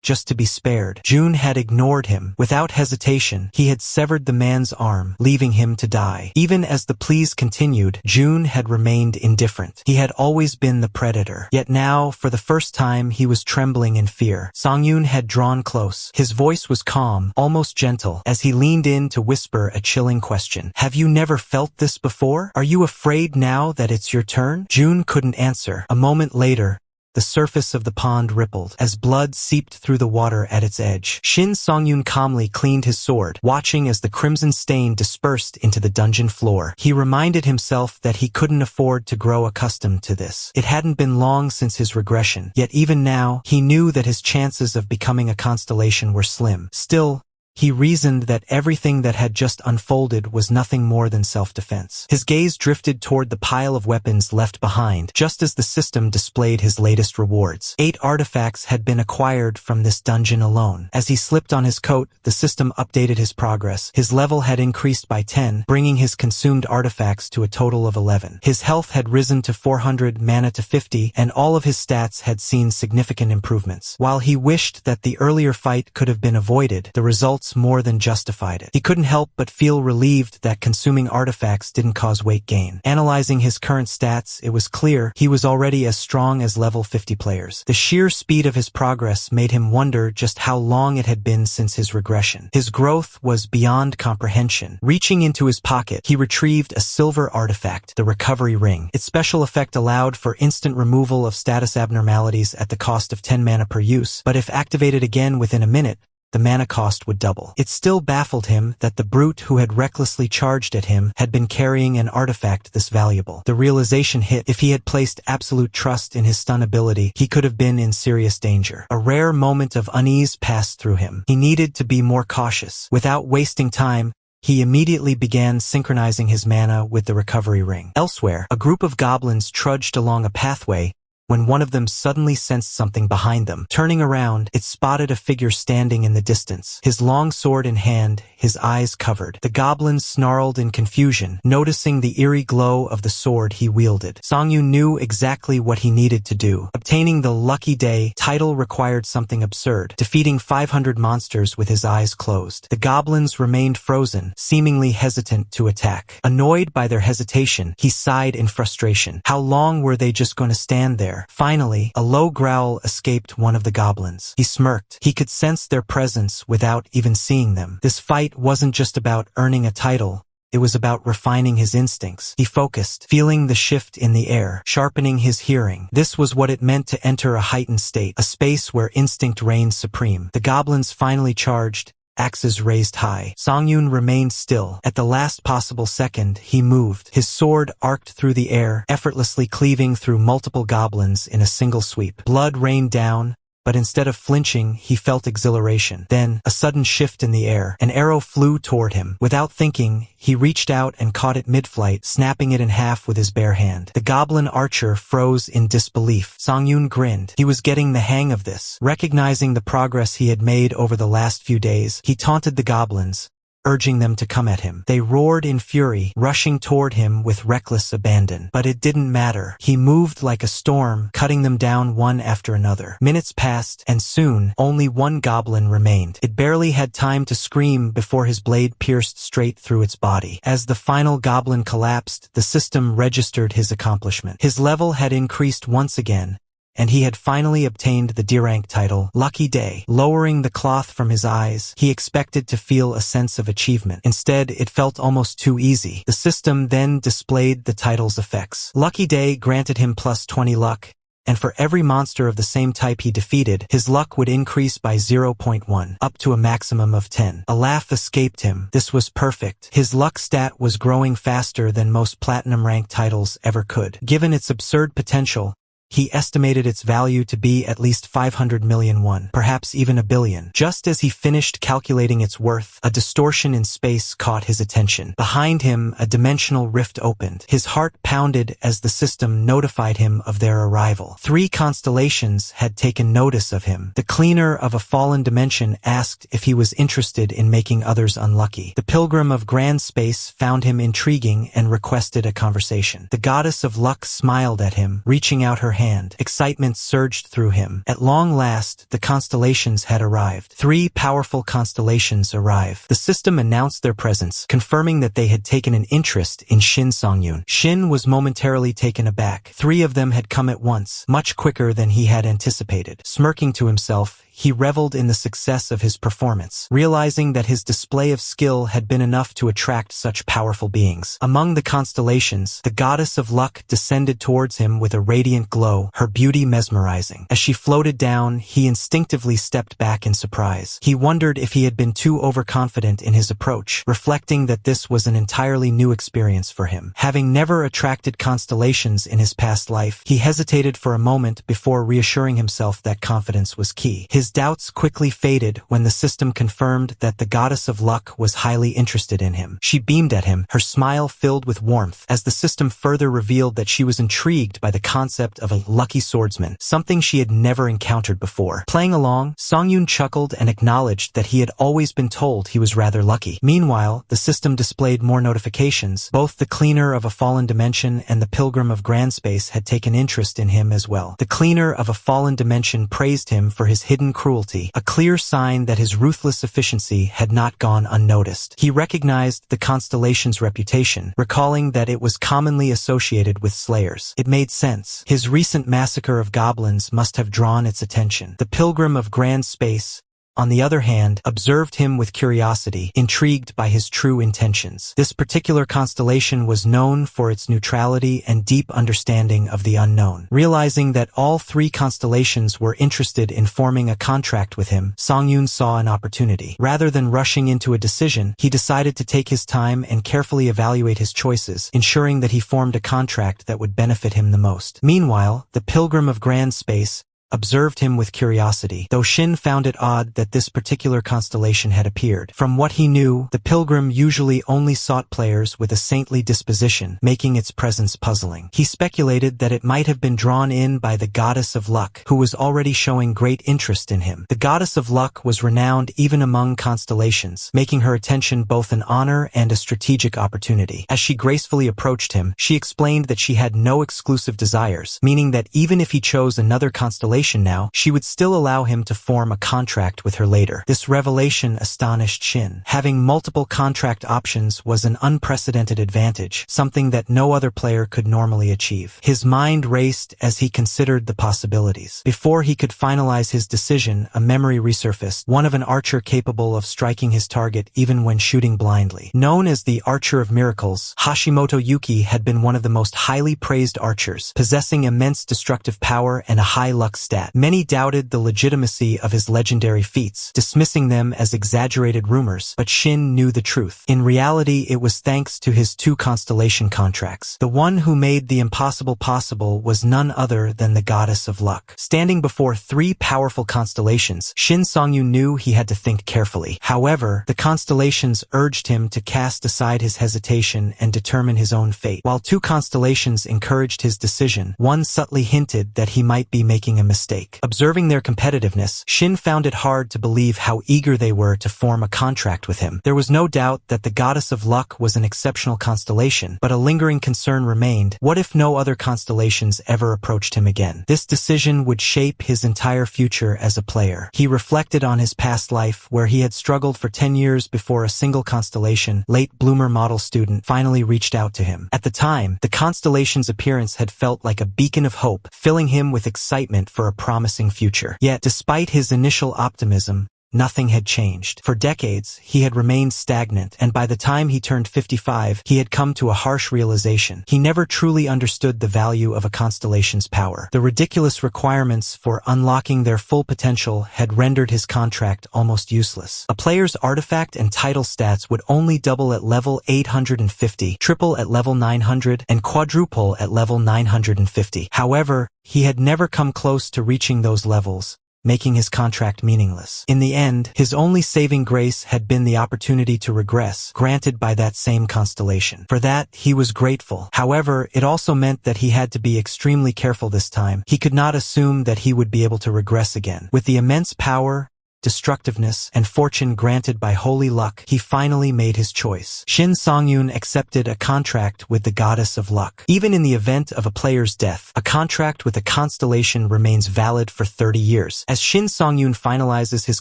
just to be spared. Jun had ignored him. Without hesitation, he had severed the man's arm, leaving him to die. Even as the pleas continued, Jun had remained indifferent. He had always been the predator. Yet now, for the first time, he was trembling in fear. Songyun had drawn close. His voice was calm, almost gentle, as he leaned in to whisper a chilling question. "Have you never felt this before? Are you afraid now that it's your turn?" Jun couldn't answer. A moment later, the surface of the pond rippled, as blood seeped through the water at its edge. Shin Songyun calmly cleaned his sword, watching as the crimson stain dispersed into the dungeon floor. He reminded himself that he couldn't afford to grow accustomed to this. It hadn't been long since his regression, yet even now, he knew that his chances of becoming a constellation were slim. Still, he reasoned that everything that had just unfolded was nothing more than self-defense. His gaze drifted toward the pile of weapons left behind, just as the system displayed his latest rewards. 8 artifacts had been acquired from this dungeon alone. As he slipped on his coat, the system updated his progress. His level had increased by 10, bringing his consumed artifacts to a total of 11. His health had risen to 400, mana to 50, and all of his stats had seen significant improvements. While he wished that the earlier fight could have been avoided, the results more than justified it. He couldn't help but feel relieved that consuming artifacts didn't cause weight gain. Analyzing his current stats, it was clear he was already as strong as level 50 players. The sheer speed of his progress made him wonder just how long it had been since his regression. His growth was beyond comprehension. Reaching into his pocket, he retrieved a silver artifact, the recovery ring. Its special effect allowed for instant removal of status abnormalities at the cost of 10 mana per use, but if activated again within a minute, the mana cost would double. It still baffled him that the brute who had recklessly charged at him had been carrying an artifact this valuable. The realization hit: if he had placed absolute trust in his stun ability, he could have been in serious danger. A rare moment of unease passed through him. He needed to be more cautious. Without wasting time, he immediately began synchronizing his mana with the recovery ring. Elsewhere, a group of goblins trudged along a pathway when one of them suddenly sensed something behind them. Turning around, it spotted a figure standing in the distance, his long sword in hand, his eyes covered. The goblin snarled in confusion, noticing the eerie glow of the sword he wielded. Songyun knew exactly what he needed to do. Obtaining the Lucky Day title required something absurd: defeating 500 monsters with his eyes closed. The goblins remained frozen, seemingly hesitant to attack. Annoyed by their hesitation, he sighed in frustration. How long were they just going to stand there? Finally, a low growl escaped one of the goblins. He smirked. He could sense their presence without even seeing them. This fight wasn't just about earning a title. It was about refining his instincts. He focused, feeling the shift in the air, sharpening his hearing. This was what it meant to enter a heightened state, a space where instinct reigned supreme. The goblins finally charged, axes raised high. Songyun remained still. At the last possible second, he moved. His sword arced through the air, effortlessly cleaving through multiple goblins in a single sweep. Blood rained down, but instead of flinching, he felt exhilaration. Then, a sudden shift in the air. An arrow flew toward him. Without thinking, he reached out and caught it mid-flight, snapping it in half with his bare hand. The goblin archer froze in disbelief. Songyun grinned. He was getting the hang of this. Recognizing the progress he had made over the last few days, he taunted the goblins, urging them to come at him. They roared in fury, rushing toward him with reckless abandon. But it didn't matter. He moved like a storm, cutting them down one after another. Minutes passed, and soon, only one goblin remained. It barely had time to scream before his blade pierced straight through its body. As the final goblin collapsed, the system registered his accomplishment. His level had increased once again, and he had finally obtained the D-rank title, Lucky Day. Lowering the cloth from his eyes, he expected to feel a sense of achievement. Instead, it felt almost too easy. The system then displayed the title's effects. Lucky Day granted him plus 20 luck, and for every monster of the same type he defeated, his luck would increase by 0.1, up to a maximum of 10. A laugh escaped him. This was perfect. His luck stat was growing faster than most platinum-ranked titles ever could. Given its absurd potential, he estimated its value to be at least 500 million won, perhaps even a billion. Just as he finished calculating its worth, a distortion in space caught his attention. Behind him, a dimensional rift opened. His heart pounded as the system notified him of their arrival. 3 constellations had taken notice of him. The cleaner of a fallen dimension asked if he was interested in making others unlucky. The pilgrim of grand space found him intriguing and requested a conversation. The goddess of luck smiled at him, reaching out her hand. Excitement surged through him. At long last, the constellations had arrived. 3 powerful constellations arrived. The system announced their presence, confirming that they had taken an interest in Shin Seungwoo. Shin was momentarily taken aback. 3 of them had come at once, much quicker than he had anticipated. Smirking to himself, he reveled in the success of his performance, realizing that his display of skill had been enough to attract such powerful beings. Among the constellations, the goddess of luck descended towards him with a radiant glow, her beauty mesmerizing. As she floated down, he instinctively stepped back in surprise. He wondered if he had been too overconfident in his approach, reflecting that this was an entirely new experience for him. Having never attracted constellations in his past life, he hesitated for a moment before reassuring himself that confidence was key. His doubts quickly faded when the system confirmed that the goddess of luck was highly interested in him. She beamed at him, her smile filled with warmth, as the system further revealed that she was intrigued by the concept of a lucky swordsman, something she had never encountered before. Playing along, Seungwoo chuckled and acknowledged that he had always been told he was rather lucky. Meanwhile, the system displayed more notifications. Both the cleaner of a fallen dimension and the pilgrim of grand space had taken interest in him as well. The cleaner of a fallen dimension praised him for his hidden cruelty, a clear sign that his ruthless efficiency had not gone unnoticed. He recognized the constellation's reputation, recalling that it was commonly associated with slayers. It made sense. His recent massacre of goblins must have drawn its attention. The pilgrim of grand space, on the other hand, observed him with curiosity, intrigued by his true intentions. This particular constellation was known for its neutrality and deep understanding of the unknown. Realizing that all 3 constellations were interested in forming a contract with him, Seungwoo saw an opportunity. Rather than rushing into a decision, he decided to take his time and carefully evaluate his choices, ensuring that he formed a contract that would benefit him the most. Meanwhile, the pilgrim of grand space observed him with curiosity, though Shin found it odd that this particular constellation had appeared. From what he knew, the pilgrim usually only sought players with a saintly disposition, making its presence puzzling. He speculated that it might have been drawn in by the goddess of luck, who was already showing great interest in him. The goddess of luck was renowned even among constellations, making her attention both an honor and a strategic opportunity. As she gracefully approached him, she explained that she had no exclusive desires, meaning that even if he chose another constellation now, she would still allow him to form a contract with her later. This revelation astonished Shin. Having multiple contract options was an unprecedented advantage, something that no other player could normally achieve. His mind raced as he considered the possibilities. Before he could finalize his decision, a memory resurfaced, one of an archer capable of striking his target even when shooting blindly. Known as the Archer of Miracles, Hashimoto Yuki had been one of the most highly praised archers, possessing immense destructive power and a high luck stat. Many doubted the legitimacy of his legendary feats, dismissing them as exaggerated rumors, but Shin knew the truth. In reality, it was thanks to his 2 constellation contracts. The one who made the impossible possible was none other than the goddess of luck. Standing before 3 powerful constellations, Shin Seungwoo knew he had to think carefully. However, the constellations urged him to cast aside his hesitation and determine his own fate. While 2 constellations encouraged his decision, one subtly hinted that he might be making a mistake. mistake. Observing their competitiveness, Shin found it hard to believe how eager they were to form a contract with him. There was no doubt that the goddess of luck was an exceptional constellation, but a lingering concern remained. What if no other constellations ever approached him again? This decision would shape his entire future as a player. He reflected on his past life, where he had struggled for 10 years before a single constellation, late bloomer model student, finally reached out to him. At the time, the constellation's appearance had felt like a beacon of hope, filling him with excitement for a promising future. Yet, despite his initial optimism, nothing had changed. For decades, he had remained stagnant, and by the time he turned 55, he had come to a harsh realization. He never truly understood the value of a constellation's power. The ridiculous requirements for unlocking their full potential had rendered his contract almost useless. A player's artifact and title stats would only double at level 850, triple at level 900, and quadruple at level 950. However, he had never come close to reaching those levels, making his contract meaningless. In the end, his only saving grace had been the opportunity to regress, granted by that same constellation. For that, he was grateful. However, it also meant that he had to be extremely careful this time. He could not assume that he would be able to regress again. With the immense power, destructiveness, and fortune granted by holy luck, he finally made his choice. Shin Seungwoo accepted a contract with the goddess of luck. Even in the event of a player's death, a contract with a constellation remains valid for 30 years. As Shin Seungwoo finalizes his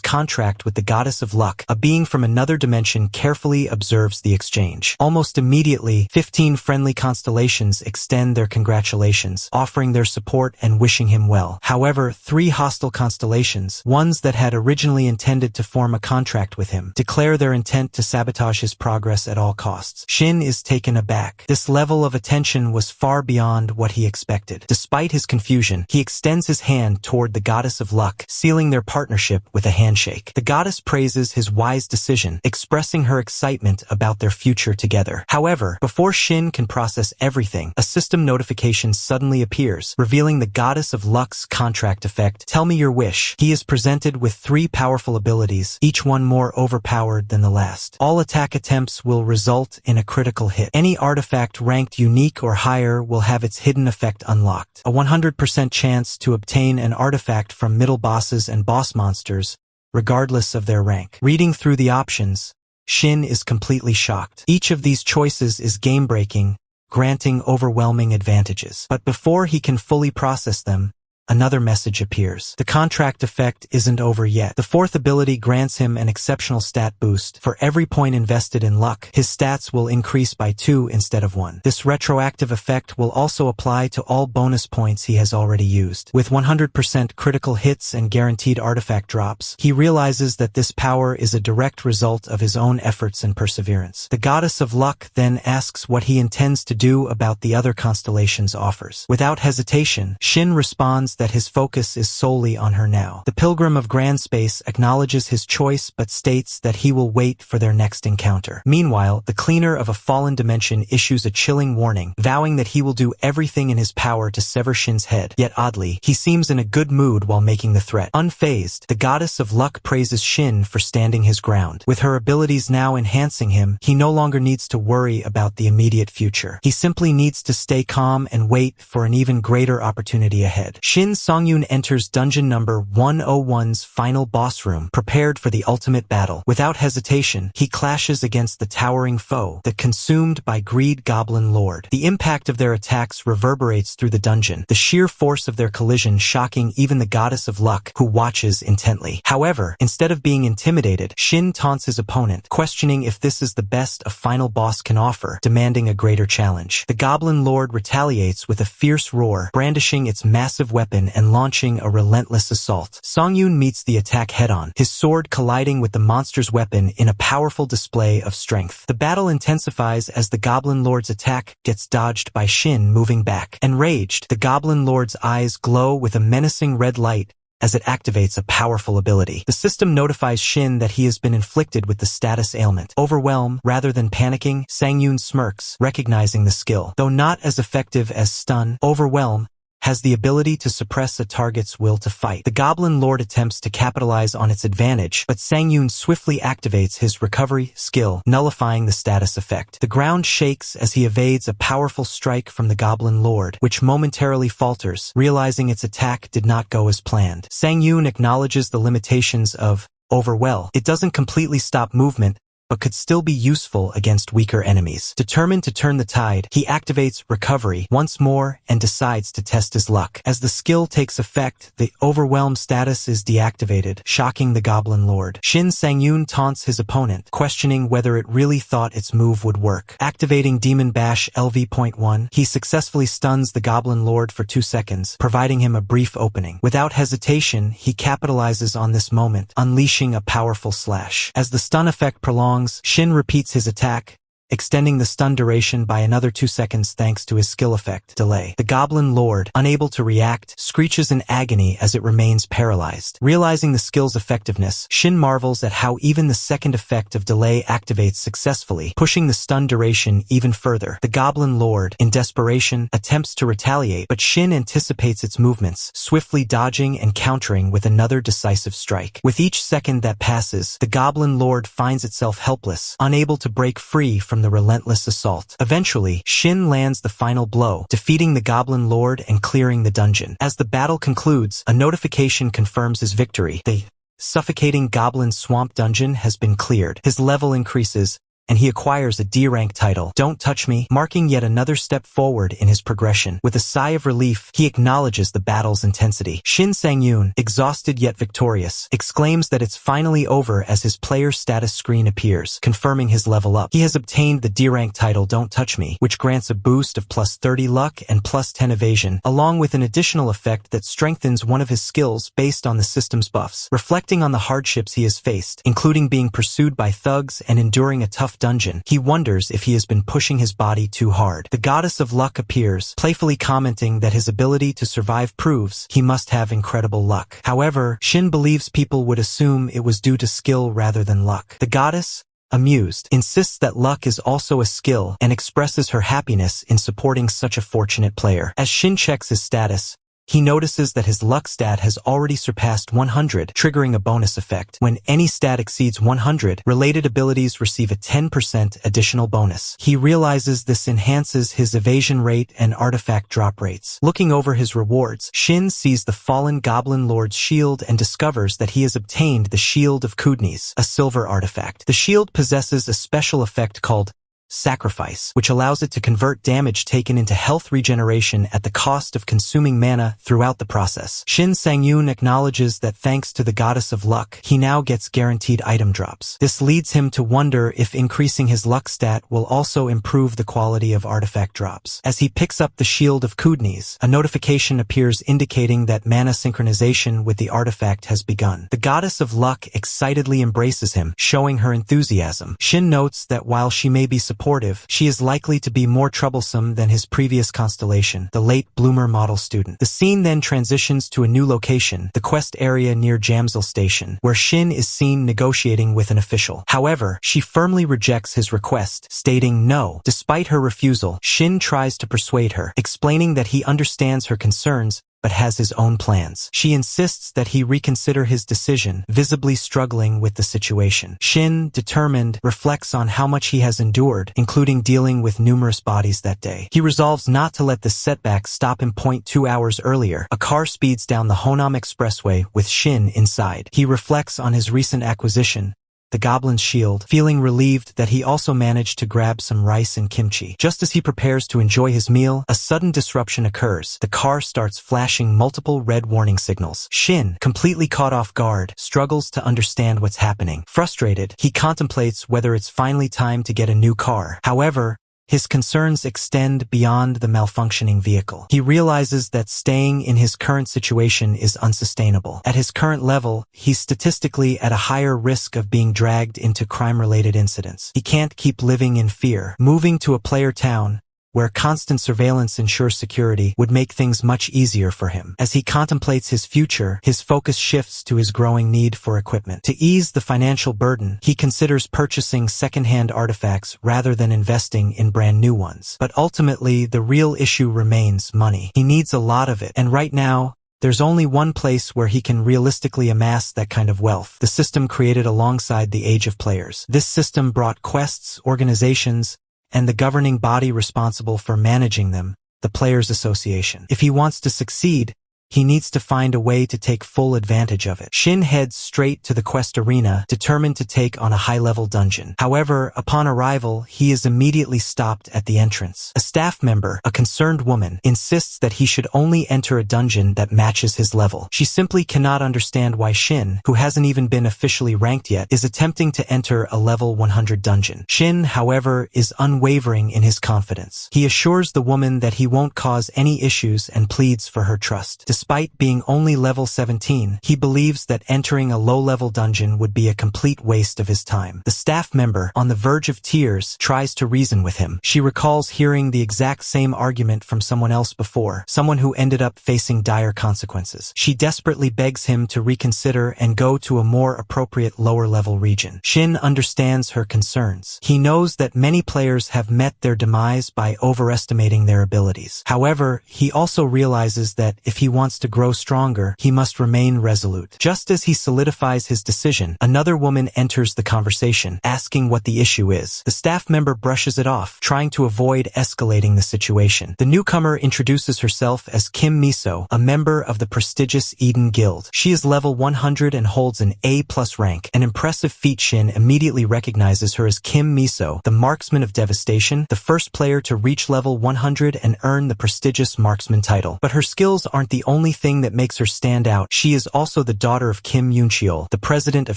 contract with the goddess of luck, a being from another dimension carefully observes the exchange. Almost immediately, 15 friendly constellations extend their congratulations, offering their support and wishing him well. However, 3 hostile constellations, ones that had originally intended to form a contract with him, declare their intent to sabotage his progress at all costs. Shin is taken aback. This level of attention was far beyond what he expected. Despite his confusion, he extends his hand toward the goddess of luck, sealing their partnership with a handshake. The goddess praises his wise decision, expressing her excitement about their future together. However, before Shin can process everything, a system notification suddenly appears, revealing the goddess of luck's contract effect. Tell me your wish. He is presented with 3 powerful abilities, each one more overpowered than the last. All attack attempts will result in a critical hit. Any artifact ranked unique or higher will have its hidden effect unlocked. A 100% chance to obtain an artifact from middle bosses and boss monsters, regardless of their rank. Reading through the options, Shin is completely shocked. Each of these choices is game-breaking, granting overwhelming advantages. But before he can fully process them, another message appears. The contract effect isn't over yet. The 4th ability grants him an exceptional stat boost. For every point invested in luck, his stats will increase by 2 instead of 1. This retroactive effect will also apply to all bonus points he has already used. With 100% critical hits and guaranteed artifact drops, he realizes that this power is a direct result of his own efforts and perseverance. The goddess of luck then asks what he intends to do about the other constellation's offers. Without hesitation, Shin responds that his focus is solely on her now. The Pilgrim of Grand Space acknowledges his choice but states that he will wait for their next encounter. Meanwhile, the Cleaner of a Fallen Dimension issues a chilling warning, vowing that he will do everything in his power to sever Shin's head. Yet oddly, he seems in a good mood while making the threat. Unfazed, the goddess of luck praises Shin for standing his ground. With her abilities now enhancing him, he no longer needs to worry about the immediate future. He simply needs to stay calm and wait for an even greater opportunity ahead. Shin Seungwoo enters dungeon number 101's final boss room, prepared for the ultimate battle. Without hesitation, he clashes against the towering foe, the consumed by greed Goblin Lord. The impact of their attacks reverberates through the dungeon, the sheer force of their collision shocking even the goddess of luck, who watches intently. However, instead of being intimidated, Shin taunts his opponent, questioning if this is the best a final boss can offer, demanding a greater challenge. The Goblin Lord retaliates with a fierce roar, brandishing its massive weapon and launching a relentless assault. Seungwoo meets the attack head-on, his sword colliding with the monster's weapon in a powerful display of strength. The battle intensifies as the Goblin Lord's attack gets dodged by Shin moving back. Enraged, the Goblin Lord's eyes glow with a menacing red light as it activates a powerful ability. The system notifies Shin that he has been inflicted with the status ailment. Overwhelm, rather than panicking, Seungwoo smirks, recognizing the skill. Though not as effective as stun, Overwhelm has the ability to suppress a target's will to fight. The Goblin Lord attempts to capitalize on its advantage, but Sang-yoon swiftly activates his recovery skill, nullifying the status effect. The ground shakes as he evades a powerful strike from the Goblin Lord, which momentarily falters, realizing its attack did not go as planned. Sang-yoon acknowledges the limitations of overwhelm. It doesn't completely stop movement, but could still be useful against weaker enemies. Determined to turn the tide, he activates recovery once more and decides to test his luck. As the skill takes effect, the overwhelm status is deactivated, shocking the Goblin Lord. Shin Sang-yoon taunts his opponent, questioning whether it really thought its move would work. Activating Demon Bash LV.1, he successfully stuns the Goblin Lord for 2 seconds, providing him a brief opening. Without hesitation, he capitalizes on this moment, unleashing a powerful slash. As the stun effect prolongs, Shin repeats his attack, extending the stun duration by another 2 seconds thanks to his skill effect delay. The Goblin Lord, unable to react, screeches in agony as it remains paralyzed. Realizing the skill's effectiveness, Shin marvels at how even the second effect of delay activates successfully, pushing the stun duration even further. The Goblin Lord, in desperation, attempts to retaliate, but Shin anticipates its movements, swiftly dodging and countering with another decisive strike. With each second that passes, the Goblin Lord finds itself helpless, unable to break free from the relentless assault. Eventually, Shin lands the final blow, defeating the Goblin Lord and clearing the dungeon. As the battle concludes, a notification confirms his victory. The suffocating Goblin Swamp dungeon has been cleared. His level increases, and he acquires a D-rank title, Don't Touch Me, marking yet another step forward in his progression. With a sigh of relief, he acknowledges the battle's intensity. Shin Sang-yoon, exhausted yet victorious, exclaims that it's finally over as his player status screen appears, confirming his level up. He has obtained the D-rank title Don't Touch Me, which grants a boost of plus 30 luck and plus 10 evasion, along with an additional effect that strengthens one of his skills based on the system's buffs. Reflecting on the hardships he has faced, including being pursued by thugs and enduring a tough dungeon, he wonders if he has been pushing his body too hard. The Goddess of Luck appears, playfully commenting that his ability to survive proves he must have incredible luck. However, Shin believes people would assume it was due to skill rather than luck. The goddess, amused, insists that luck is also a skill and expresses her happiness in supporting such a fortunate player. As Shin checks his status, he notices that his luck stat has already surpassed 100, triggering a bonus effect. When any stat exceeds 100, related abilities receive a 10% additional bonus. He realizes this enhances his evasion rate and artifact drop rates. Looking over his rewards, Shin sees the fallen Goblin Lord's shield and discovers that he has obtained the Shield of Kudnis, a silver artifact. The shield possesses a special effect called Sacrifice, which allows it to convert damage taken into health regeneration at the cost of consuming mana throughout the process. Shin Sang-yoon acknowledges that thanks to the Goddess of Luck, he now gets guaranteed item drops. This leads him to wonder if increasing his luck stat will also improve the quality of artifact drops. As he picks up the Shield of Kudnis, a notification appears indicating that mana synchronization with the artifact has begun. The Goddess of Luck excitedly embraces him, showing her enthusiasm. Shin notes that while she may be supportive, she is likely to be more troublesome than his previous constellation, the late bloomer model student. The scene then transitions to a new location, the quest area near Jamsil Station, where Shin is seen negotiating with an official. However, she firmly rejects his request, stating no. Despite her refusal, Shin tries to persuade her, explaining that he understands her concerns, but has his own plans. She insists that he reconsider his decision, visibly struggling with the situation. Shin, determined, reflects on how much he has endured, including dealing with numerous bodies that day. He resolves not to let this setback stop him. 2 hours earlier, a car speeds down the Honam Expressway with Shin inside. He reflects on his recent acquisition, the Goblin's Shield, feeling relieved that he also managed to grab some rice and kimchi. Just as he prepares to enjoy his meal, a sudden disruption occurs. The car starts flashing multiple red warning signals. Shin, completely caught off guard, struggles to understand what's happening. Frustrated, he contemplates whether it's finally time to get a new car. However, his concerns extend beyond the malfunctioning vehicle. He realizes that staying in his current situation is unsustainable. At his current level, he's statistically at a higher risk of being dragged into crime-related incidents. He can't keep living in fear. Moving to a player town, where constant surveillance ensures security, would make things much easier for him. As he contemplates his future, his focus shifts to his growing need for equipment. To ease the financial burden, he considers purchasing second-hand artifacts rather than investing in brand new ones. But ultimately, the real issue remains money. He needs a lot of it, and right now, there's only one place where he can realistically amass that kind of wealth: the system created alongside the Age of Players. This system brought quests, organizations, and the governing body responsible for managing them, the Players Association. If he wants to succeed, he needs to find a way to take full advantage of it. Shin heads straight to the quest arena, determined to take on a high-level dungeon. However, upon arrival, he is immediately stopped at the entrance. A staff member, a concerned woman, insists that he should only enter a dungeon that matches his level. She simply cannot understand why Shin, who hasn't even been officially ranked yet, is attempting to enter a level 100 dungeon. Shin, however, is unwavering in his confidence. He assures the woman that he won't cause any issues and pleads for her trust. Despite being only level 17, he believes that entering a low-level dungeon would be a complete waste of his time. The staff member, on the verge of tears, tries to reason with him. She recalls hearing the exact same argument from someone else before, someone who ended up facing dire consequences. She desperately begs him to reconsider and go to a more appropriate lower-level region. Shin understands her concerns. He knows that many players have met their demise by overestimating their abilities. However, he also realizes that if he wants to grow stronger, he must remain resolute. Just as he solidifies his decision, another woman enters the conversation, asking what the issue is. The staff member brushes it off, trying to avoid escalating the situation. The newcomer introduces herself as Kim Miso, a member of the prestigious Eden Guild. She is level 100 and holds an A+ rank, an impressive feat. Shin immediately recognizes her as Kim Miso, the marksman of devastation, the first player to reach level 100 and earn the prestigious marksman title. But her skills aren't the only thing that makes her stand out. She is also the daughter of Kim Yoon-cheol, the president of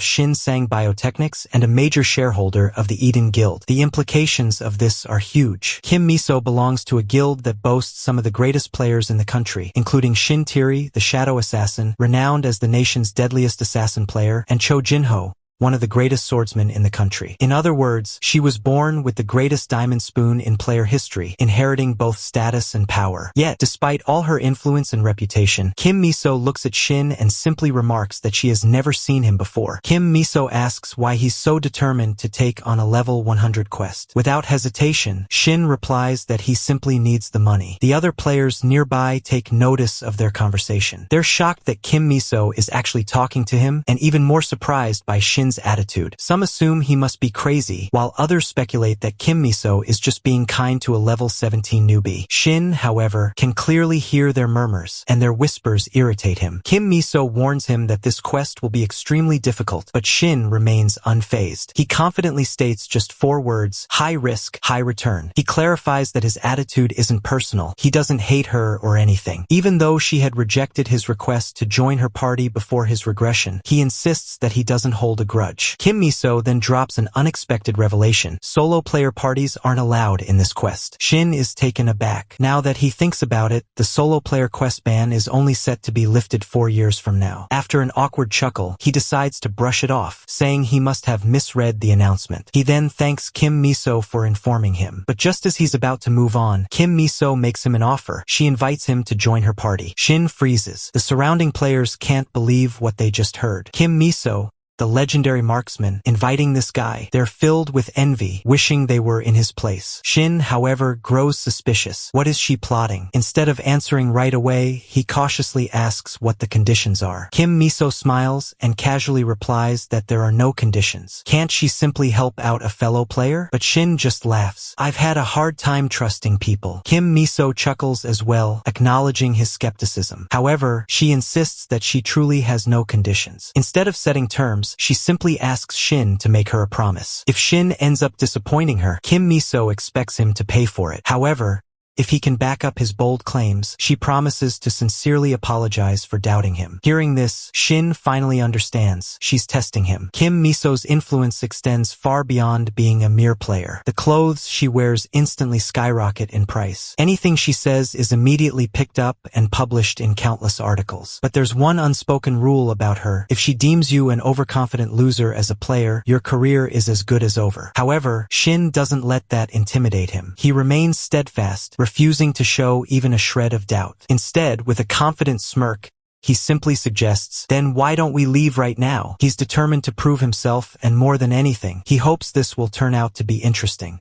Shinsang Biotechnics and a major shareholder of the Eden Guild. The implications of this are huge. Kim Miso belongs to a guild that boasts some of the greatest players in the country, including Shin Tiri, the shadow assassin, renowned as the nation's deadliest assassin player, and Cho Jinho, one of the greatest swordsmen in the country. In other words, she was born with the greatest diamond spoon in player history, inheriting both status and power. Yet, despite all her influence and reputation, Kim Miso looks at Shin and simply remarks that she has never seen him before. Kim Miso asks why he's so determined to take on a level 100 quest. Without hesitation, Shin replies that he simply needs the money. The other players nearby take notice of their conversation. They're shocked that Kim Miso is actually talking to him, and even more surprised by Shin's attitude. Some assume he must be crazy, while others speculate that Kim Miso is just being kind to a level 17 newbie. Shin, however, can clearly hear their murmurs, and their whispers irritate him. Kim Miso warns him that this quest will be extremely difficult, but Shin remains unfazed. He confidently states just 4 words: high risk, high return. He clarifies that his attitude isn't personal. He doesn't hate her or anything. Even though she had rejected his request to join her party before his regression, he insists that he doesn't hold a grudge. Kim Miso then drops an unexpected revelation. Solo player parties aren't allowed in this quest. Shin is taken aback. Now that he thinks about it, the solo player quest ban is only set to be lifted 4 years from now. After an awkward chuckle, he decides to brush it off, saying he must have misread the announcement. He then thanks Kim Miso for informing him. But just as he's about to move on, Kim Miso makes him an offer. She invites him to join her party. Shin freezes. The surrounding players can't believe what they just heard. Kim Miso, the legendary marksman, inviting this guy. They're filled with envy, wishing they were in his place. Shin, however, grows suspicious. What is she plotting? Instead of answering right away, he cautiously asks what the conditions are. Kim Miso smiles and casually replies that there are no conditions. Can't she simply help out a fellow player? But Shin just laughs. I've had a hard time trusting people. Kim Miso chuckles as well, acknowledging his skepticism. However, she insists that she truly has no conditions. Instead of setting terms, she simply asks Shin to make her a promise. If Shin ends up disappointing her, Kim Miso expects him to pay for it. However, if he can back up his bold claims, she promises to sincerely apologize for doubting him. Hearing this, Shin finally understands. She's testing him. Kim Miso's influence extends far beyond being a mere player. The clothes she wears instantly skyrocket in price. Anything she says is immediately picked up and published in countless articles. But there's one unspoken rule about her. If she deems you an overconfident loser as a player, your career is as good as over. However, Shin doesn't let that intimidate him. He remains steadfast, refusing to show even a shred of doubt. Instead, with a confident smirk, he simply suggests, "Then why don't we leave right now?" He's determined to prove himself, and more than anything, he hopes this will turn out to be interesting.